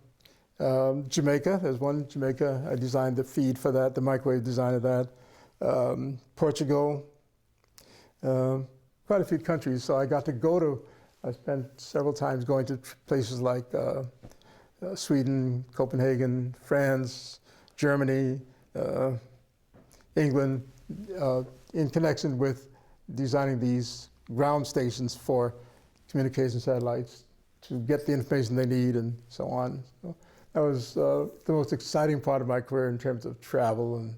Jamaica. There's one, Jamaica. I designed the feed for that, the microwave design of that. Portugal, quite a few countries. So I got to go to, I spent several times going to places like Sweden, Copenhagen, France, Germany, England, in connection with designing these ground stations for communication satellites to get the information they need and so on. So that was the most exciting part of my career in terms of travel. And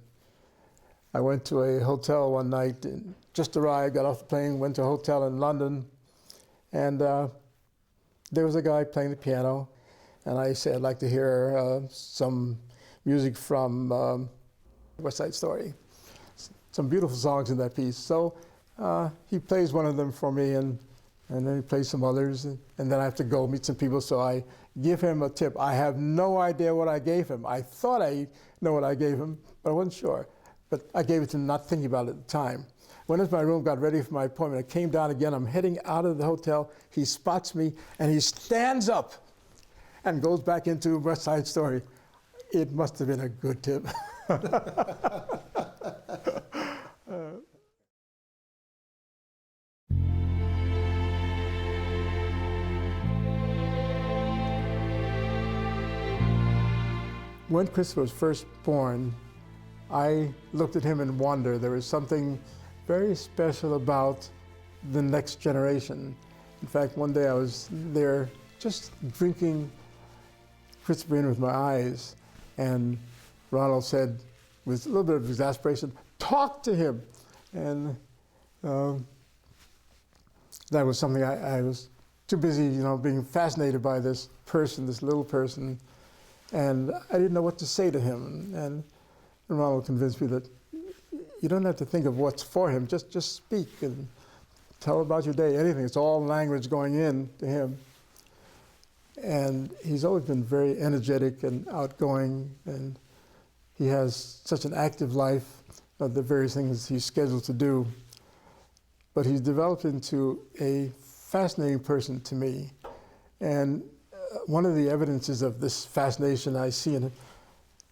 I went to a hotel one night and just arrived, got off the plane, went to a hotel in London, and there was a guy playing the piano, and I said, I'd like to hear some music from West Side Story. Some beautiful songs in that piece. So he plays one of them for me, and then he plays some others, and then I have to go meet some people, so I give him a tip. I have no idea what I gave him. I thought I know what I gave him, but I wasn't sure. But I gave it to him not thinking about it at the time. Went into my room, got ready for my appointment. I came down again. I'm heading out of the hotel. He spots me, and he stands up and goes back into West Side Story. It must have been a good tip. When Christopher was first born, I looked at him in wonder. There was something very special about the next generation. In fact, one day I was there just drinking Christopher in with my eyes, and Ronald said, with a little bit of exasperation, "Talk to him." And that was something I was too busy, being fascinated by this person, this little person, and I didn't know what to say to him. And Ronald convinced me that you don't have to think of what's for him. Just speak and tell about your day, anything. It's all language going in to him. And he's always been very energetic and outgoing, and he has such an active life of the various things he's scheduled to do. But he's developed into a fascinating person to me. And one of the evidences of this fascination I see in him,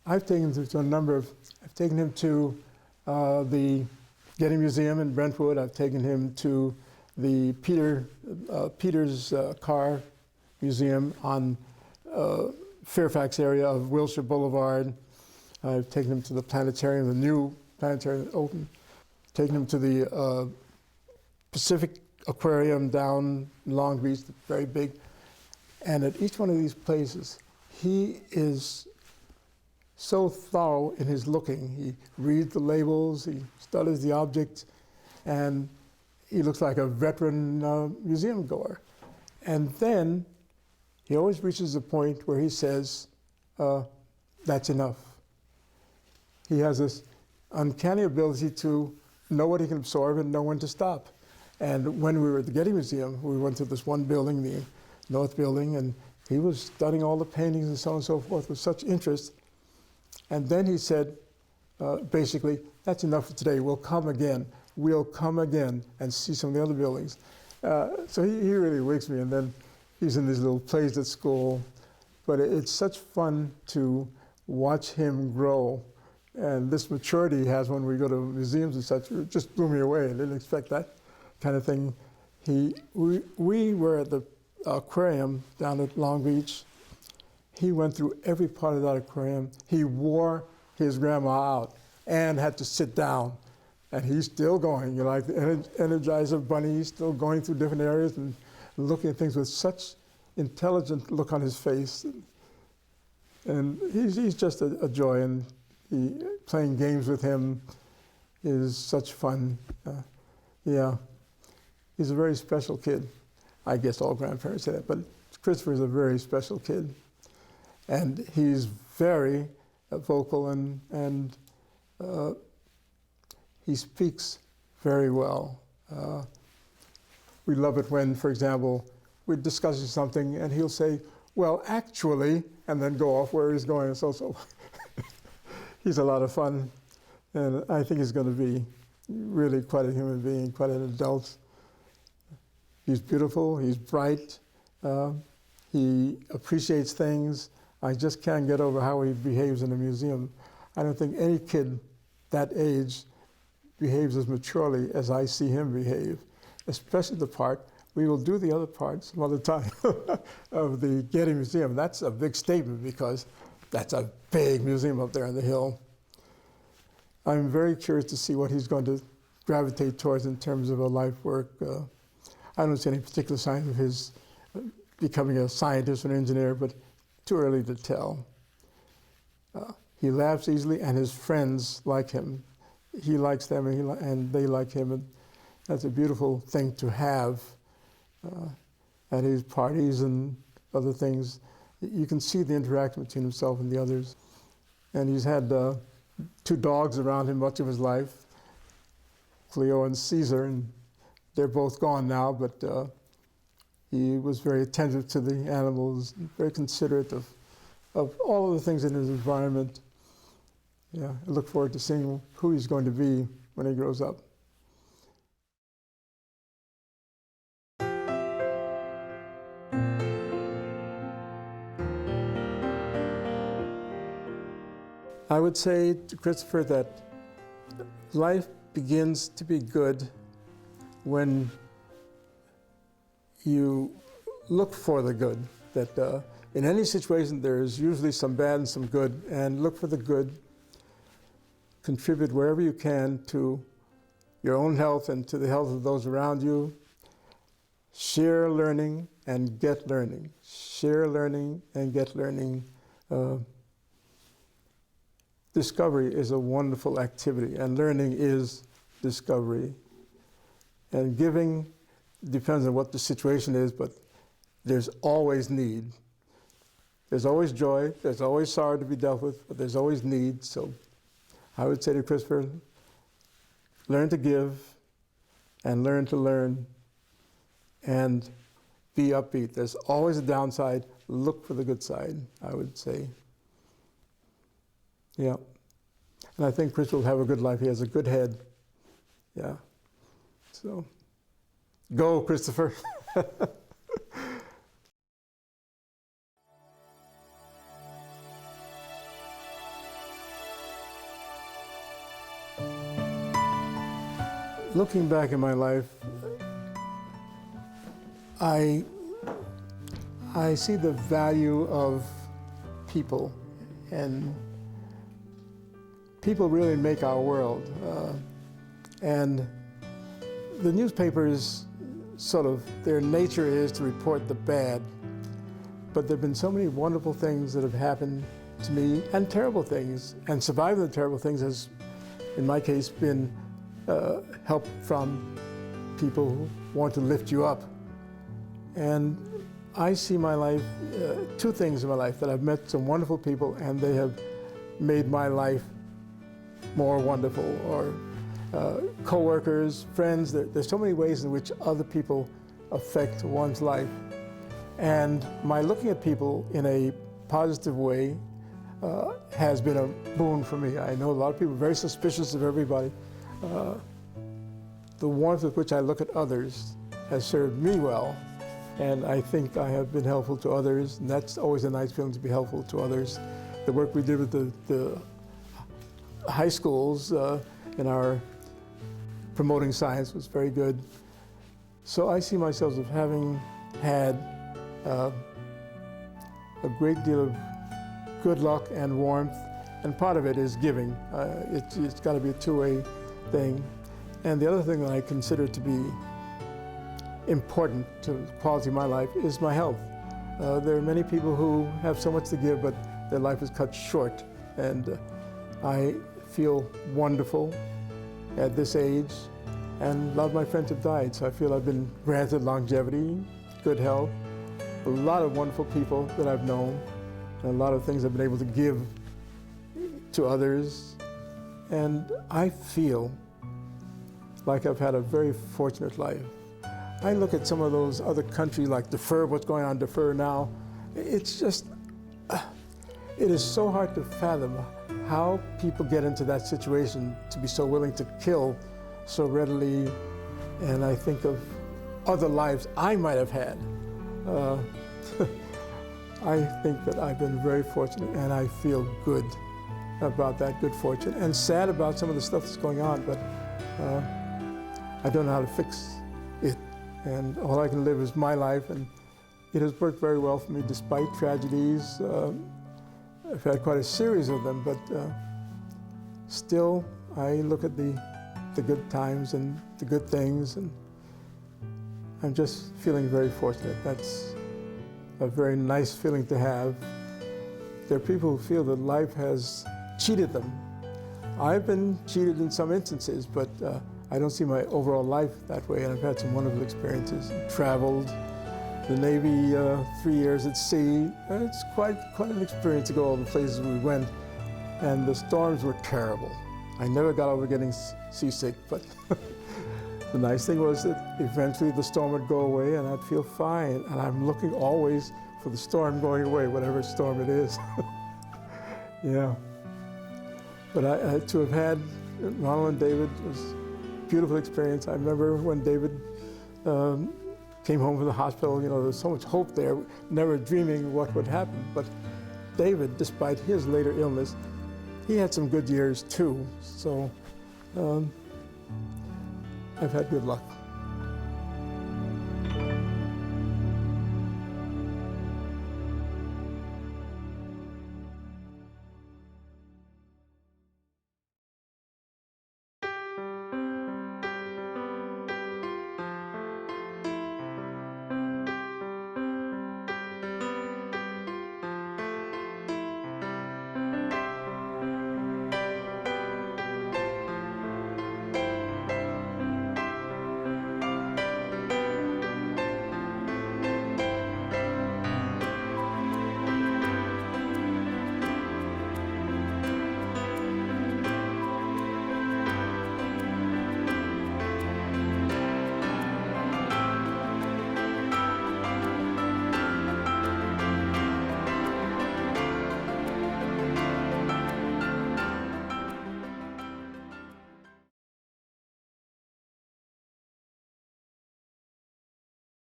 I've taken him to a number of, I've taken him to the Getty Museum in Brentwood. I've taken him to the Peters Car Museum on Fairfax area of Wilshire Boulevard. I've taken him to the planetarium, the new planetarium that opened. Taken him to the Pacific Aquarium down in Long Beach, very big. And at each one of these places, he is so thorough in his looking. He reads the labels, he studies the objects, and he looks like a veteran museum goer. And then he always reaches a point where he says, that's enough. He has this uncanny ability to know what he can absorb and know when to stop. And when we were at the Getty Museum, we went to this one building, the North Building, and he was studying all the paintings and so on and so forth with such interest. And then he said, basically, that's enough for today. We'll come again. We'll come again and see some of the other buildings. So he really wakes me. And then he's in these little plays at school. But it's such fun to watch him grow. And this maturity he has when we go to museums and such, it just blew me away. I didn't expect that kind of thing. We were at the aquarium down at Long Beach. He went through every part of that aquarium. He wore his grandma out and had to sit down. And he's still going, like the Energizer Bunny, he's still going through different areas and looking at things with such intelligent look on his face. And he's just a joy, and playing games with him is such fun. Yeah, he's a very special kid. I guess all grandparents say that, but Christopher is a very special kid. And he's very vocal, and he speaks very well. We love it when, for example, we're discussing something and he'll say, well, actually, and then go off where he's going. So he's a lot of fun. And I think he's going to be really quite a human being, quite an adult. He's beautiful, he's bright, he appreciates things. I just can't get over how he behaves in a museum. I don't think any kid that age behaves as maturely as I see him behave, especially the part, we will do the other part some other time, of the Getty Museum. That's a big statement because that's a big museum up there on the hill. I'm very curious to see what he's going to gravitate towards in terms of a life work. I don't see any particular signs of his becoming a scientist or an engineer, but too early to tell. He laughs easily, and his friends like him. He likes them, and they like him, and that's a beautiful thing to have at his parties and other things. You can see the interaction between himself and the others. And he's had 2 dogs around him much of his life, Cleo and Caesar, and they're both gone now, but he was very attentive to the animals, very considerate of all of the things in his environment. Yeah, I look forward to seeing who he's going to be when he grows up. I would say to Christopher that life begins to be good when you look for the good, that in any situation there's usually some bad and some good, and look for the good, contribute wherever you can to your own health and to the health of those around you. Share learning and get learning. Share learning and get learning. Discovery is a wonderful activity, and learning is discovery. And giving depends on what the situation is, but there's always need. There's always joy, there's always sorrow to be dealt with, but there's always need. So I would say to Christopher, learn to give and learn to learn and be upbeat. There's always a downside. Look for the good side, I would say. Yeah. And I think Chris will have a good life. He has a good head. Yeah. So, go, Christopher. Looking back in my life, I see the value of people, and people really make our world. And the newspapers, sort of, their nature is to report the bad, but there have been so many wonderful things that have happened to me, and terrible things, and surviving the terrible things has, in my case, been help from people who want to lift you up. And I see my life, two things in my life, that I've met some wonderful people and they have made my life more wonderful, or co-workers, friends. There's so many ways in which other people affect one's life. And my looking at people in a positive way has been a boon for me. I know a lot of people are very suspicious of everybody. The warmth with which I look at others has served me well, and I think I have been helpful to others, and that's always a nice feeling, to be helpful to others. The work we did with the high schools in our promoting science was very good. So I see myself as having had a great deal of good luck and warmth, and part of it is giving. It's got to be a two-way thing. And the other thing that I consider to be important to the quality of my life is my health. There are many people who have so much to give, but their life is cut short. And I feel wonderful at this age, and a lot of my friends have died, so I feel I've been granted longevity, good health, a lot of wonderful people that I've known, and a lot of things I've been able to give to others. And I feel like I've had a very fortunate life. I look at some of those other countries like Darfur, what's going on in Darfur now. It's just, it is so hard to fathom how people get into that situation, to be so willing to kill so readily. And I think of other lives I might have had. I think that I've been very fortunate, and I feel good about that good fortune, and sad about some of the stuff that's going on, but I don't know how to fix it. And all I can live is my life, and it has worked very well for me despite tragedies. I've had quite a series of them, but still I look at the good times and the good things, and I'm just feeling very fortunate. That's a very nice feeling to have. There are people who feel that life has cheated them. I've been cheated in some instances, but I don't see my overall life that way, and I've had some wonderful experiences. Traveled, the Navy, 3 years at sea. It's quite an experience to go all the places we went, and the storms were terrible. I never got over getting seasick, but the nice thing was that eventually the storm would go away and I'd feel fine, and I'm looking always for the storm going away, whatever storm it is. Yeah. But to have had Ronald and David was a beautiful experience. I remember when David came home from the hospital, you know, there was so much hope there, never dreaming what would happen. But David, despite his later illness, he had some good years too. So I've had good luck.